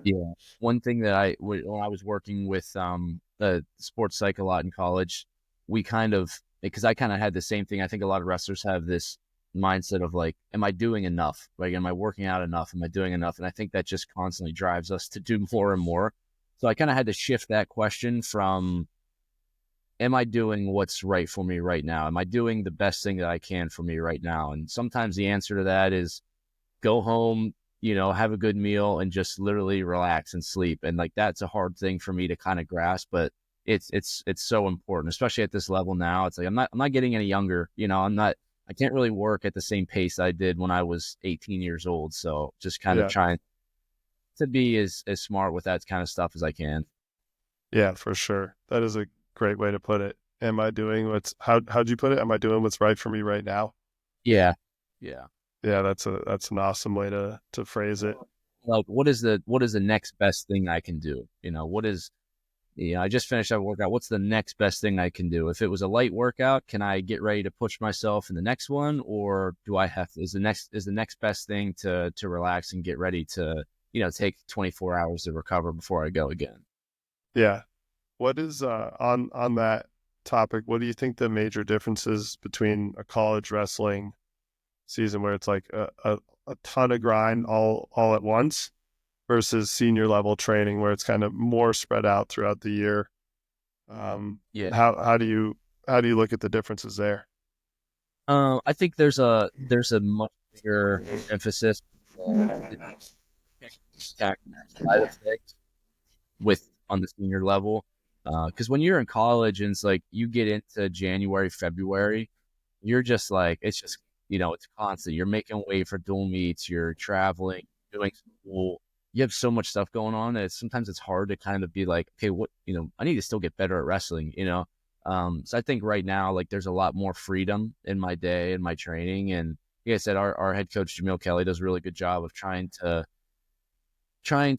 Yeah. One thing that when I was working with the sports psych a lot in college, because I kind of had the same thing. I think a lot of wrestlers have this mindset of like, am I doing enough? Like, am I working out enough? Am I doing enough? And I think that just constantly drives us to do more and more. So I kind of had to shift that question from, am I doing what's right for me right now? Am I doing the best thing that I can for me right now? And sometimes the answer to that is go home, have a good meal and just literally relax and sleep. And like, that's a hard thing for me to kind of grasp, but it's so important, especially at this level now. It's like, I'm not getting any younger, I can't really work at the same pace I did when I was 18 years old. So just kind of trying to be as smart with that kind of stuff as I can. Yeah, for sure. That is a great way to put it. Am I doing how'd you put it? Am I doing what's right for me right now? Yeah. Yeah, that's an awesome way to phrase it. Like, what is the next best thing I can do? I just finished that workout. What's the next best thing I can do? If it was a light workout, can I get ready to push myself in the next one? Or is the next best thing to relax and get ready to, take 24 hours to recover before I go again? Yeah. What is, on that topic, what do you think the major differences between a college wrestling season where it's like a ton of grind all at once versus senior level training where it's kind of more spread out throughout the year? How do you How do you look at the differences there? I think there's a much bigger emphasis on the tactical side of things on the senior level. Because when you're in college and it's like you get into January, February, you're just like, it's just, it's constant. You're making way for dual meets, you're traveling, doing school. You have so much stuff going on that sometimes it's hard to kind of be like, okay, I need to still get better at wrestling. So I think right now, like, there's a lot more freedom in my day and my training. And like I said, our head coach, Jamil Kelly, does a really good job of trying to kind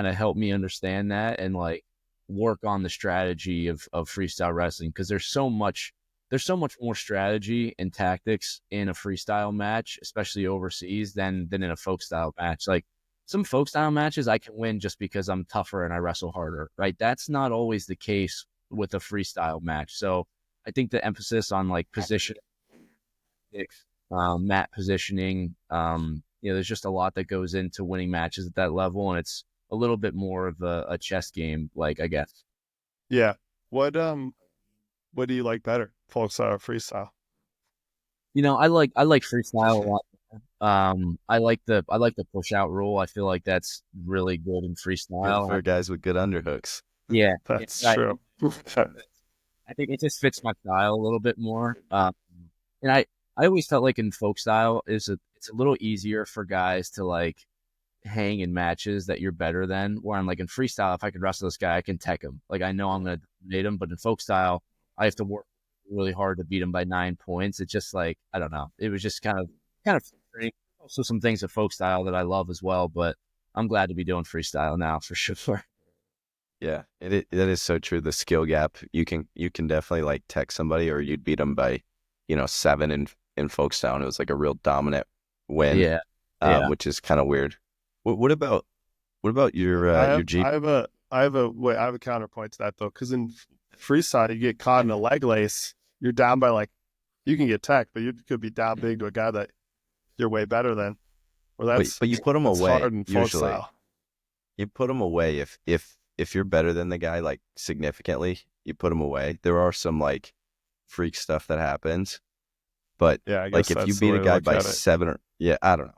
of help me understand that and like work on the strategy of freestyle wrestling. Cause there's so much more strategy and tactics in a freestyle match, especially overseas than in a folk style match. Like some folk style matches I can win just because I'm tougher and I wrestle harder, right? That's not always the case with a freestyle match. So I think the emphasis on like position, mat positioning, there's just a lot that goes into winning matches at that level, and it's a little bit more of a chess game, like, I guess. Yeah. What do you like better, folk style or freestyle? I like freestyle a lot. I like the push out rule. I feel like that's really good in Good freestyle. for guys with good underhooks. Yeah, That's I, true. I think it just fits my style a little bit more. And I always felt like in folk style it's a little easier for guys to like hang in matches that you're better than. Where I'm like in freestyle, if I could wrestle this guy, I can tech him. Like I know I'm gonna dominate him, but in folk style, I have to work really hard to beat him by 9 points. It's just like, I don't know. It was just kind of frustrating. Also some things of folk style that I love as well, but I'm glad to be doing freestyle now for sure. Yeah, that is so true. The skill gap, you can definitely like tech somebody, or you'd beat them by, 7 in Folkestone. It was like a real dominant win, Yeah. Yeah. which is kind of weird. What about your Jeep? I have a counterpoint to that though, because in freestyle you get caught in a leg lace, you're down by like, you can get tech, but you could be down big to a guy that you're way better than. Or But you put them that's away hard in folk usually. style. You put them away if you're better than the guy like significantly. You put them away. There are some like freak stuff that happens, but Yeah, I like guess if you that's the beat way a to guy look by at it. 7 or I don't know.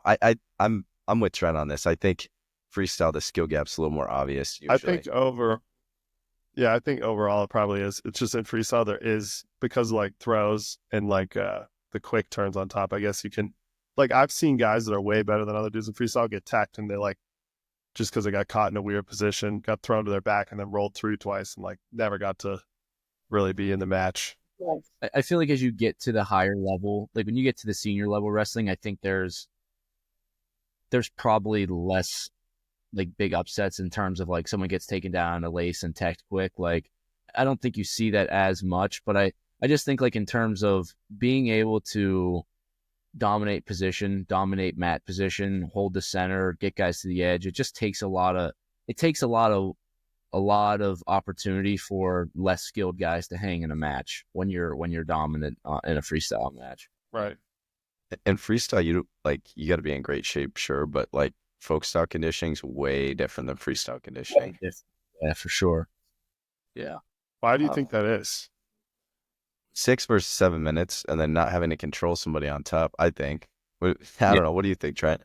I'm with Trent on this. I think freestyle the skill gap's a little more obvious usually. I think overall it probably is. It's just in freestyle there is, because of like throws and like the quick turns on top. I guess you can, like, I've seen guys that are way better than other dudes in freestyle get tacked, and they like, just because they got caught in a weird position, got thrown to their back and then rolled through twice and like never got to really be in the match. I feel like as you get to the higher level, like when you get to the senior level wrestling, I think there's probably less like big upsets in terms of like someone gets taken down a lace and tech quick. Like I don't think you see that as much, but I just think like in terms of being able to dominate position, dominate mat position, hold the center, get guys to the edge, it just takes a lot of opportunity for less skilled guys to hang in a match when you're dominant in a freestyle match. Right. And freestyle, you got to be in great shape, sure, but like folk style conditioning's way different than freestyle conditioning. Yeah, for sure. Yeah. Why do you think that is? 6 versus 7 minutes, and then not having to control somebody on top. I think. I don't know. What do you think, Trent?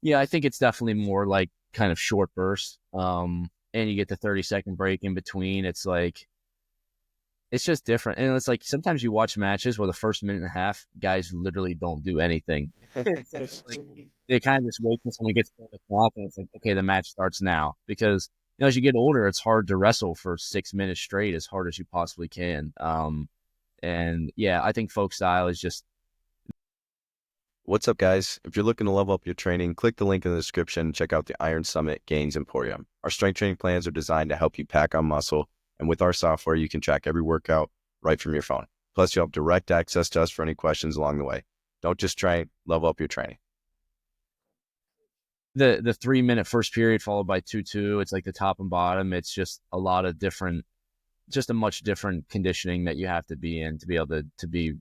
Yeah, I think it's definitely more like kind of short bursts. And you get the 30-second break in between. It's like, it's just different. And it's like sometimes you watch matches where the first minute and a half, guys literally don't do anything. Like, they kind of just wait until someone gets to the clock, and it's like, okay, the match starts now. Because as you get older, it's hard to wrestle for 6 minutes straight as hard as you possibly can. And yeah, I think folk style is just. What's up, guys? If you're looking to level up your training, click the link in the description and check out the Iron Summit Gains Emporium. Our strength training plans are designed to help you pack on muscle, and with our software, you can track every workout right from your phone. Plus, you'll have direct access to us for any questions along the way. Don't just train, level up your training. The 3-minute first period followed by 2-2, it's like the top and bottom. It's just a lot of different, just a much different conditioning that you have to be in to be able to be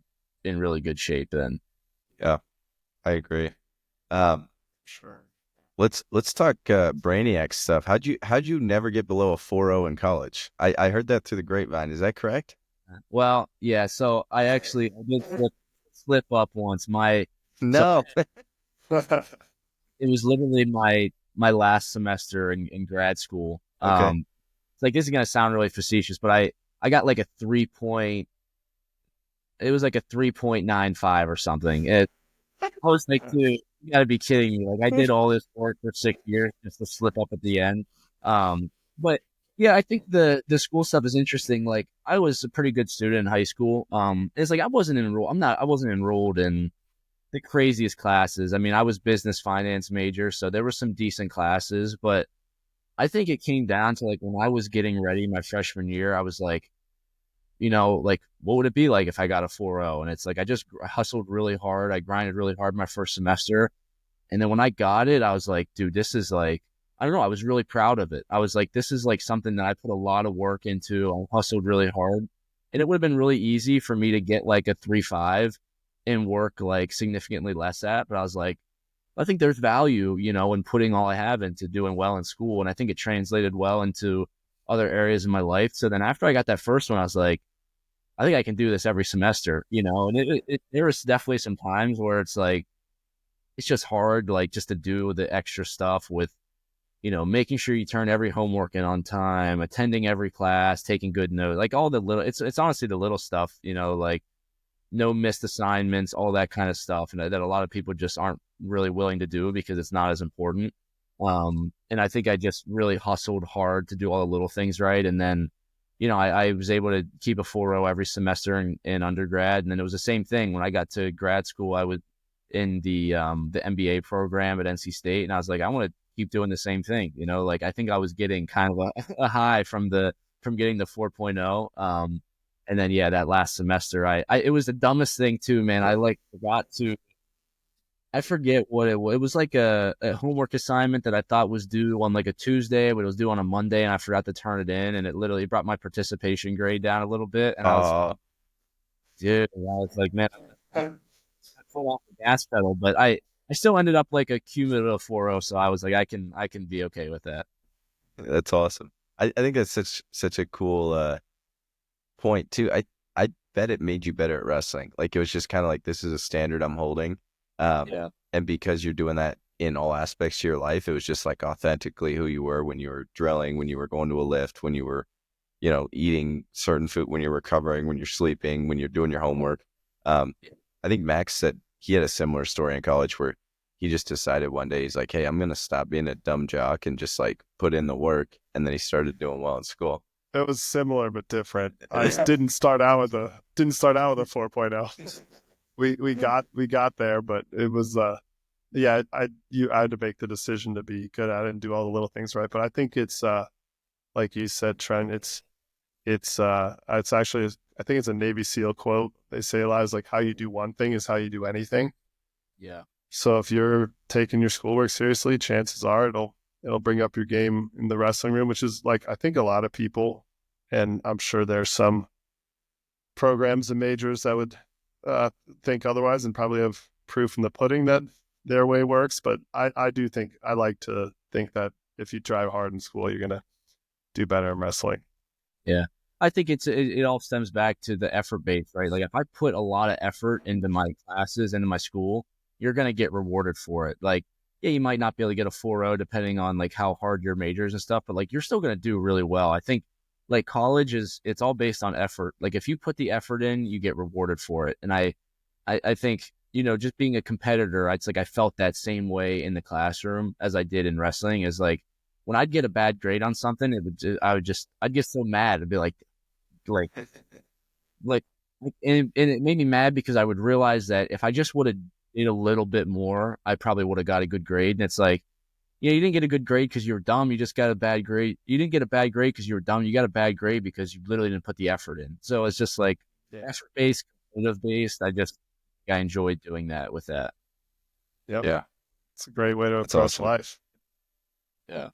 in really good shape then. Yeah, I agree. Sure. Let's talk Brainiac stuff. How'd you never get below a 4.0 in college? I heard that through the grapevine. Is that correct? Well, yeah. So I did slip up once. So No. it was literally my last semester in grad school. Okay. It's like this is gonna sound really facetious, but I got like a 3 point. It was like a 3.95 or something. I was like, dude, you gotta be kidding me. Like I did all this work for 6 years just to slip up at the end. But yeah, I think the school stuff is interesting. Like I was a pretty good student in high school. It's like I wasn't enrolled in the craziest classes. I mean, I was business finance major, so there were some decent classes, but I think it came down to like when I was getting ready my freshman year, I was like, like what would it be like if I got a 4.0? And it's like I just hustled really hard. I grinded really hard my first semester. And then when I got it, I was like, dude, this is like, I don't know. I was really proud of it. I was like, this is like something that I put a lot of work into. I hustled really hard. And it would have been really easy for me to get like a 3.5 and work like significantly less at. But I was like, I think there's value, in putting all I have into doing well in school. And I think it translated well into other areas of my life. So then after I got that first one, I was like, I think I can do this every semester, and there was definitely some times where it's like, it's just hard, like just to do the extra stuff with, making sure you turn every homework in on time, attending every class, taking good notes, like all the little, it's honestly the little stuff, like no missed assignments, all that kind of stuff. And that a lot of people just aren't really willing to do because it's not as important. And I think I just really hustled hard to do all the little things right. And then, I was able to keep a 4.0 every semester in undergrad. And then it was the same thing when I got to grad school. I was in the MBA program at NC State, and I was like, I want to keep doing the same thing. Like I think I was getting kind of a high from getting the 4.0. And then yeah, that last semester, it was the dumbest thing too, man. I like forgot to. I forget what it was. It was like a homework assignment that I thought was due on like a Tuesday, but it was due on a Monday, and I forgot to turn it in, and it literally brought my participation grade down a little bit. And I was, Oh, dude, I was like, man, I pulled off the gas pedal, but I still ended up like a cumulative 4.0, so I was like, I can be okay with that. that's awesome. I think that's such a cool point too. I bet it made you better at wrestling. Like it was just kind of like, this is a standard I'm holding. Yeah. And because you're doing that in all aspects of your life, it was just like authentically who you were when you were drilling, when you were going to a lift, when you were, eating certain food, when you're recovering, when you're sleeping, when you're doing your homework. I think Max said he had a similar story in college where he just decided one day, he's like, hey, I'm going to stop being a dumb jock and just like put in the work. And then he started doing well in school. It was similar but different. I didn't start out with a 4.0. We got there, but it was I had to make the decision to be good at it and do all the little things right. But I think it's like you said, Trent, it's actually, I think it's a Navy SEAL quote. They say a lot is like, how you do one thing is how you do anything. Yeah. So if you're taking your schoolwork seriously, chances are it'll bring up your game in the wrestling room, which is like, I think a lot of people, and I'm sure there's some programs and majors that would think otherwise and probably have proof in the pudding that their way works. But I do think, I like to think that if you try hard in school, you're going to do better in wrestling. Yeah. I think it all stems back to the effort base, right? Like if I put a lot of effort into my classes, into my school, you're going to get rewarded for it. Like, yeah, you might not be able to get a 4.0 depending on like how hard your majors and stuff, but like you're still going to do really well. I think like college it's all based on effort. Like if you put the effort in, you get rewarded for it. And I think, just being a competitor, it's like I felt that same way in the classroom as I did in wrestling. Is like when I'd get a bad grade on something, I'd get so mad. I'd be like, like, and it made me mad because I would realize that if I just would have did a little bit more, I probably would have got a good grade. And it's like, yeah, you didn't get a good grade because you were dumb. You just got a bad grade. You didn't get a bad grade because you were dumb. You got a bad grade because you literally didn't put the effort in. So it's just like effort based, competitive based. I enjoyed doing that with that. Yep. Yeah. It's a great way to That's approach awesome. life. Yeah.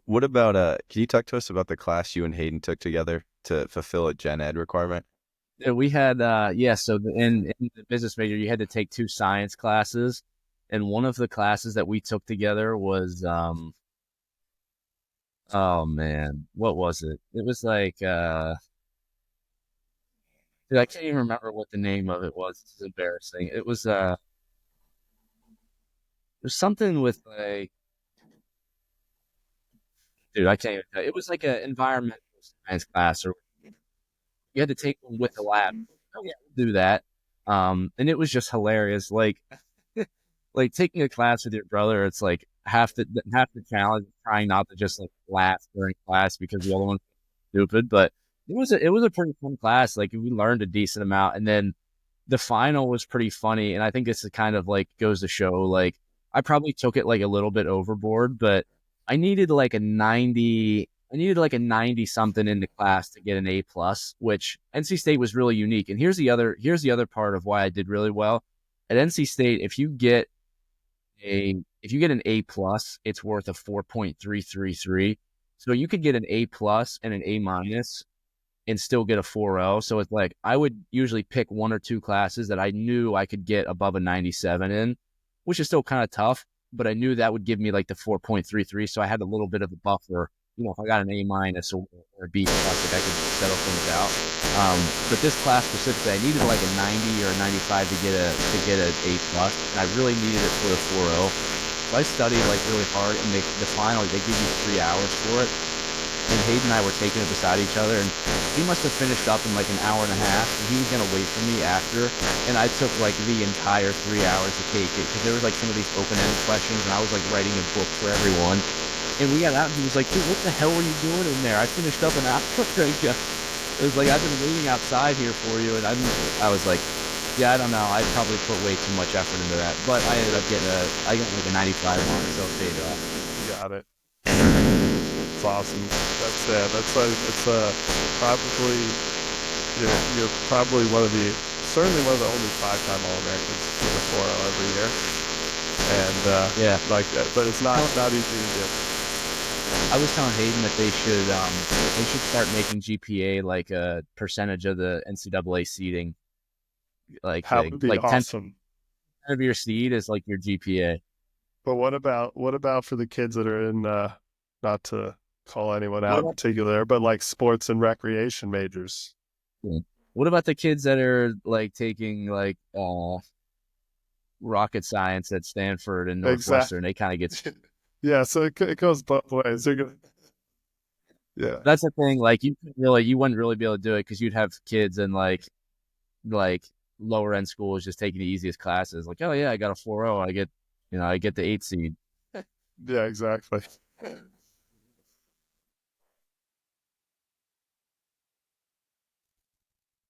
What about, can you talk to us about the class you and Hayden took together to fulfill a gen ed requirement? Yeah, we had, so in the business major, you had to take 2 science classes. And one of the classes that we took together was, oh man, what was it? It was like, Dude, I can't even remember what the name of it was. This is embarrassing. There's something with like, dude, I can't even tell you. It was like an environmental science class, or you had to take one with the lab. Oh yeah, we'll do that. And it was just hilarious. Like, like taking a class with your brother, it's like half the challenge is trying not to just like laugh during class because the other one's stupid. But it was a pretty fun class. Like we learned a decent amount, and then the final was pretty funny. And I think this is kind of like goes to show like I probably took it like a little bit overboard, but I needed like a 90. I needed like a 90 something in the class to get an A plus, which NC State was really unique. And here's the other part of why I did really well at NC State. If you get an A plus, it's worth a 4.333. So you could get an A plus and an A minus and still get a 4.0. So it's like I would usually pick one or two classes that I knew I could get above a 97 in, which is still kind of tough, but I knew that would give me like the 4.33. So I had a little bit of a buffer. If I got an A minus or a B plus, like I could settle things out. But this class specifically, I needed like a 90 or a 95 to get an A plus, and I really needed it for the 4.0. So I studied like really hard, and the final they give you 3 hours for it. And Hayden and I were taking it beside each other, and he must have finished up in like an hour and a half, and he was gonna wait for me after. And I took like the entire 3 hours to take it because there was like some of these open-ended questions, and I was like writing a book for everyone. And we got out, and he was like, "Dude, what the hell were you doing in there? I finished up an hour ago." It was like, "I've been waiting outside here for you," and I was like, "Yeah, I don't know. I probably put way too much effort into that." But I ended up I got like a 95 on it, so it paid off. Got it. It's awesome. Probably you're probably certainly one of the only 5-time All-Americans with a 4.0 every year. And Yeah. like that, but it's not easy to do. I was telling Hayden that they should start making GPA like a percentage of the NCAA seeding. That would be like awesome. 10% of your seed is like your GPA. But what about for the kids that are in not to call anyone out in particular, but like sports and recreation majors? What about the kids that are like taking like rocket science at Stanford and Northwestern? They kind of get yeah. So it goes both ways. Yeah. That's the thing. Like you wouldn't really be able to do it because you'd have kids in like lower end schools just taking the easiest classes. Like, oh yeah, I got a 4.0. I get the 8 seed. Yeah, exactly.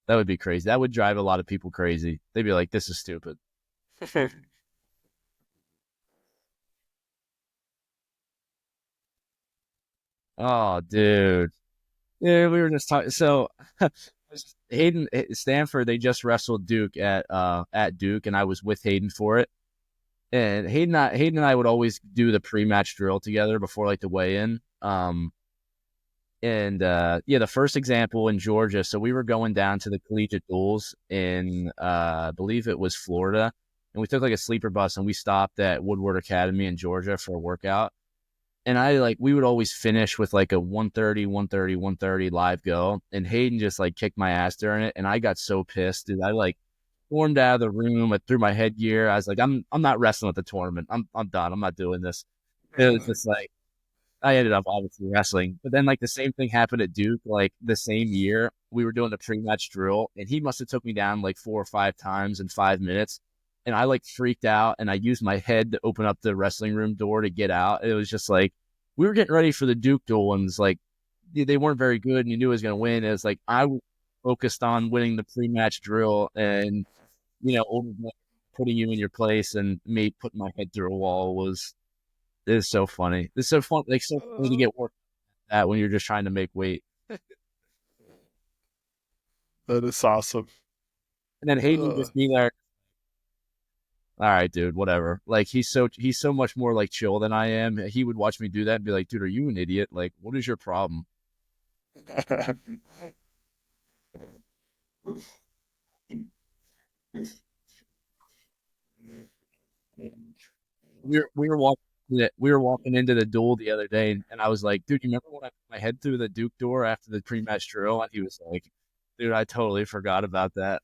That would be crazy. That would drive a lot of people crazy. They'd be like, "This is stupid." Oh, dude. Yeah, we were just talking. So Hayden Stanford, they just wrestled Duke at Duke, and I was with Hayden for it. And Hayden and I would always do the pre-match drill together before like the weigh-in. The first example in Georgia. So we were going down to the collegiate duels in I believe it was Florida, and we took like a sleeper bus and we stopped at Woodward Academy in Georgia for a workout. And we would always finish with like a 130 live go. And Hayden just like kicked my ass during it. And I got so pissed, dude. I like stormed out of the room. I threw my headgear. I was like, I'm not wrestling at the tournament. I'm done. I'm not doing this. It was just like, I ended up obviously wrestling. But then like the same thing happened at Duke. Like the same year we were doing the pre-match drill and he must have took me down like 4 or 5 times in 5 minutes. And I like freaked out and I used my head to open up the wrestling room door to get out. It was just like, we were getting ready for the Duke duel and it's like, they weren't very good and you knew I was going to win. It was like, I focused on winning the pre-match drill and, putting you in your place and me putting my head through a wall it is so funny. It's so fun. Like so funny to get worked at when you're just trying to make weight. That is awesome. And then Hayden would just be there. All right, dude, whatever. Like he's so much more like chill than I am. He would watch me do that and be like, dude, are you an idiot? Like, what is your problem? We were walking into the duel the other day, and I was like, "Dude, you remember when I put my head through the Duke door after the pre-match drill?" And he was like, Dude, I totally forgot about that.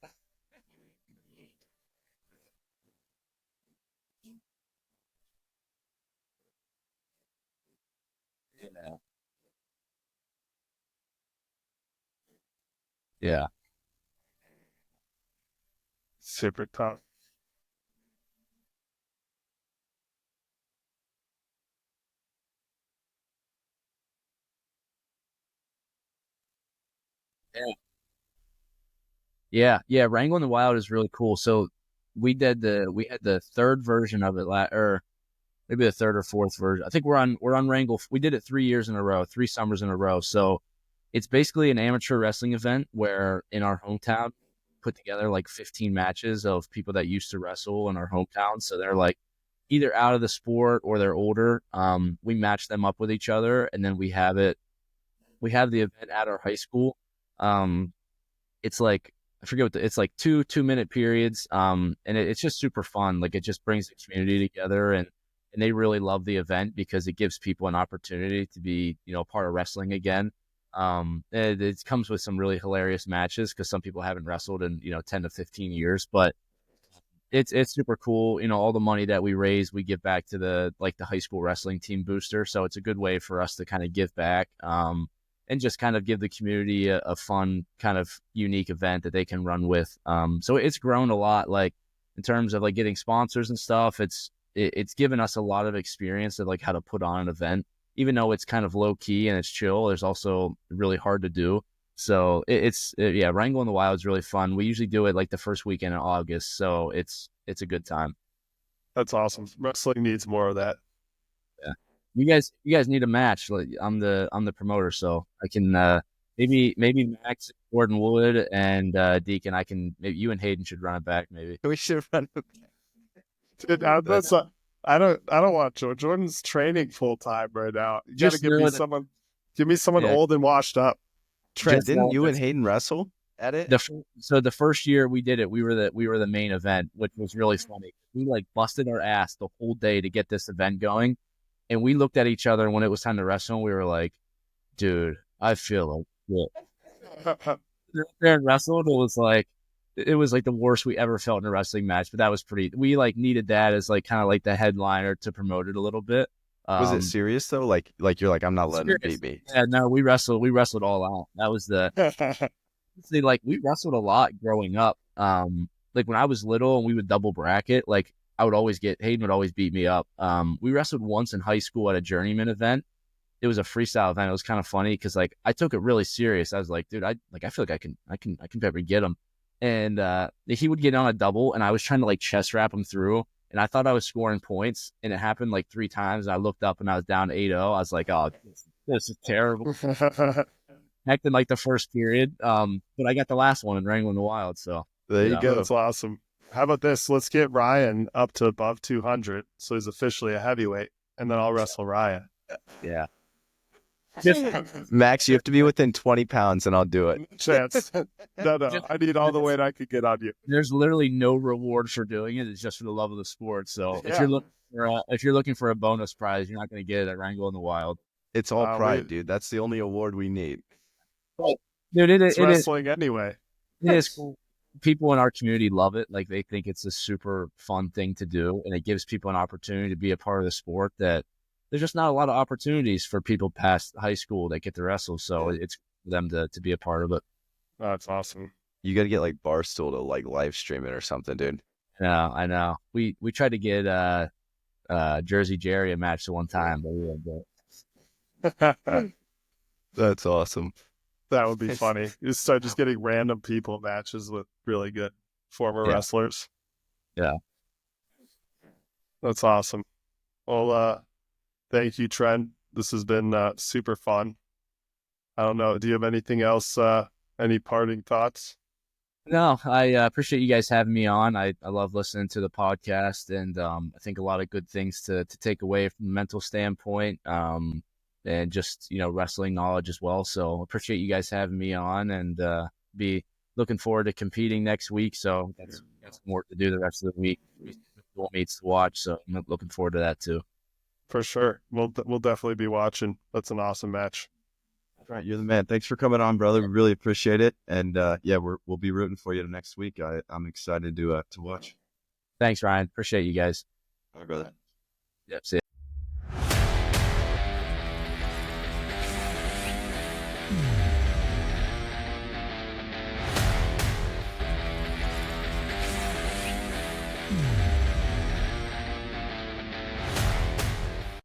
Yeah. Yeah. Super tough. Yeah, yeah, Wrangle in the Wild is really cool. So we had the third version of it or maybe the third or fourth version. I think we're on Wrangle. We did it 3 years in a row, 3 summers in a row. So it's basically an amateur wrestling event where in our hometown put together like 15 matches of people that used to wrestle in our hometown. So they're like either out of the sport or they're older. We match them up with each other, and then we have the event at our high school. Um, it's like I forget it's like 2 2 minute periods. And it's just super fun. Like it just brings the community together, and they really love the event because it gives people an opportunity to be, part of wrestling again. It comes with some really hilarious matches because some people haven't wrestled in 10 to 15 years, but it's super cool. All the money that we raise, we give back to the high school wrestling team booster. So it's a good way for us to kind of give back, and just kind of give the community a fun kind of unique event that they can run with. So it's grown a lot, like in terms of like getting sponsors and stuff. It's given us a lot of experience of like how to put on an event, even though it's kind of low key and it's chill. There's also really hard to do. So yeah, Wrangle in the Wild is really fun. We usually do it like the first weekend in August, so it's a good time. That's awesome. Wrestling needs more of that. Yeah, you guys need a match. Like I'm the promoter, so I can maybe Max, Gordon Wood, and Deacon. Maybe you and Hayden should run it back. Maybe We should run. Dude, I don't want Jordan. Jordan's training full time right now. You got to give me someone Yeah. old and washed up. Trent, didn't you and Hayden wrestle at it? So the first year we did it, we were the main event, which was really funny. We like busted our ass the whole day to get this event going, and we looked at each other, and when it was time to wrestle, we were like, "Dude, I feel like shit." There and wrestled. It was like the worst we ever felt in a wrestling match, but that was pretty. We like needed that as like kind of like the headliner to promote it a little bit. Was it serious though? Like you're like, I'm not letting him beat me. Yeah, no, we wrestled all out. That was see, like we wrestled a lot growing up. Like when I was little and we would double bracket, like Hayden would always beat me up. We wrestled once in high school at a journeyman event. It was a freestyle event. It was kind of funny because like I took it really serious. I was like, dude, I feel like I can probably get him. And he would get on a double, and I was trying to like chest wrap him through, and I thought I was scoring points, and it happened like 3 times. And I looked up and I was down 8-0. I was like, oh, this is terrible. Heck in like the first period. But I got the last one in Wrangle in the Wild. So There you go. That's awesome. How about this? Let's get Ryan up to above 200, so he's officially a heavyweight, and then I'll wrestle Ryan. yeah. Max, you have to be within 20 pounds and I'll do it. Chance. No. I need all the weight I could get on you. There's literally no reward for doing it. It's just for the love of the sport. So if you're looking for a bonus prize, you're not going to get it at Wrangle in the Wild. It's all pride, dude. That's the only award we need. Dude, it's wrestling anyway. It is cool. People in our community love it. Like they think it's a super fun thing to do, and it gives people an opportunity to be a part of the sport that there's just not a lot of opportunities for people past high school that get to wrestle. So it's for them to be a part of it. Oh, that's awesome. You got to get like Barstool to like live stream it or something, dude. Yeah, I know. We tried to get Jersey Jerry a match one time, but we didn't do it. That's awesome. That would be funny. You start just getting random people matches with really good former wrestlers. Yeah. That's awesome. Well, thank you, Trent. This has been super fun. I don't know. Do you have anything else? Any parting thoughts? No, I appreciate you guys having me on. I love listening to the podcast, and I think a lot of good things to take away from a mental standpoint, and just wrestling knowledge as well. So appreciate you guys having me on, and be looking forward to competing next week. So that's more to do the rest of the week. Dual meets to watch, so I'm looking forward to that too. For sure, we'll definitely be watching. That's an awesome match. Right, you're the man. Thanks for coming on, brother. We really appreciate it. And yeah, we'll be rooting for you next week. I'm excited to watch. Thanks, Ryan. Appreciate you guys. All right, brother. Yep. See ya.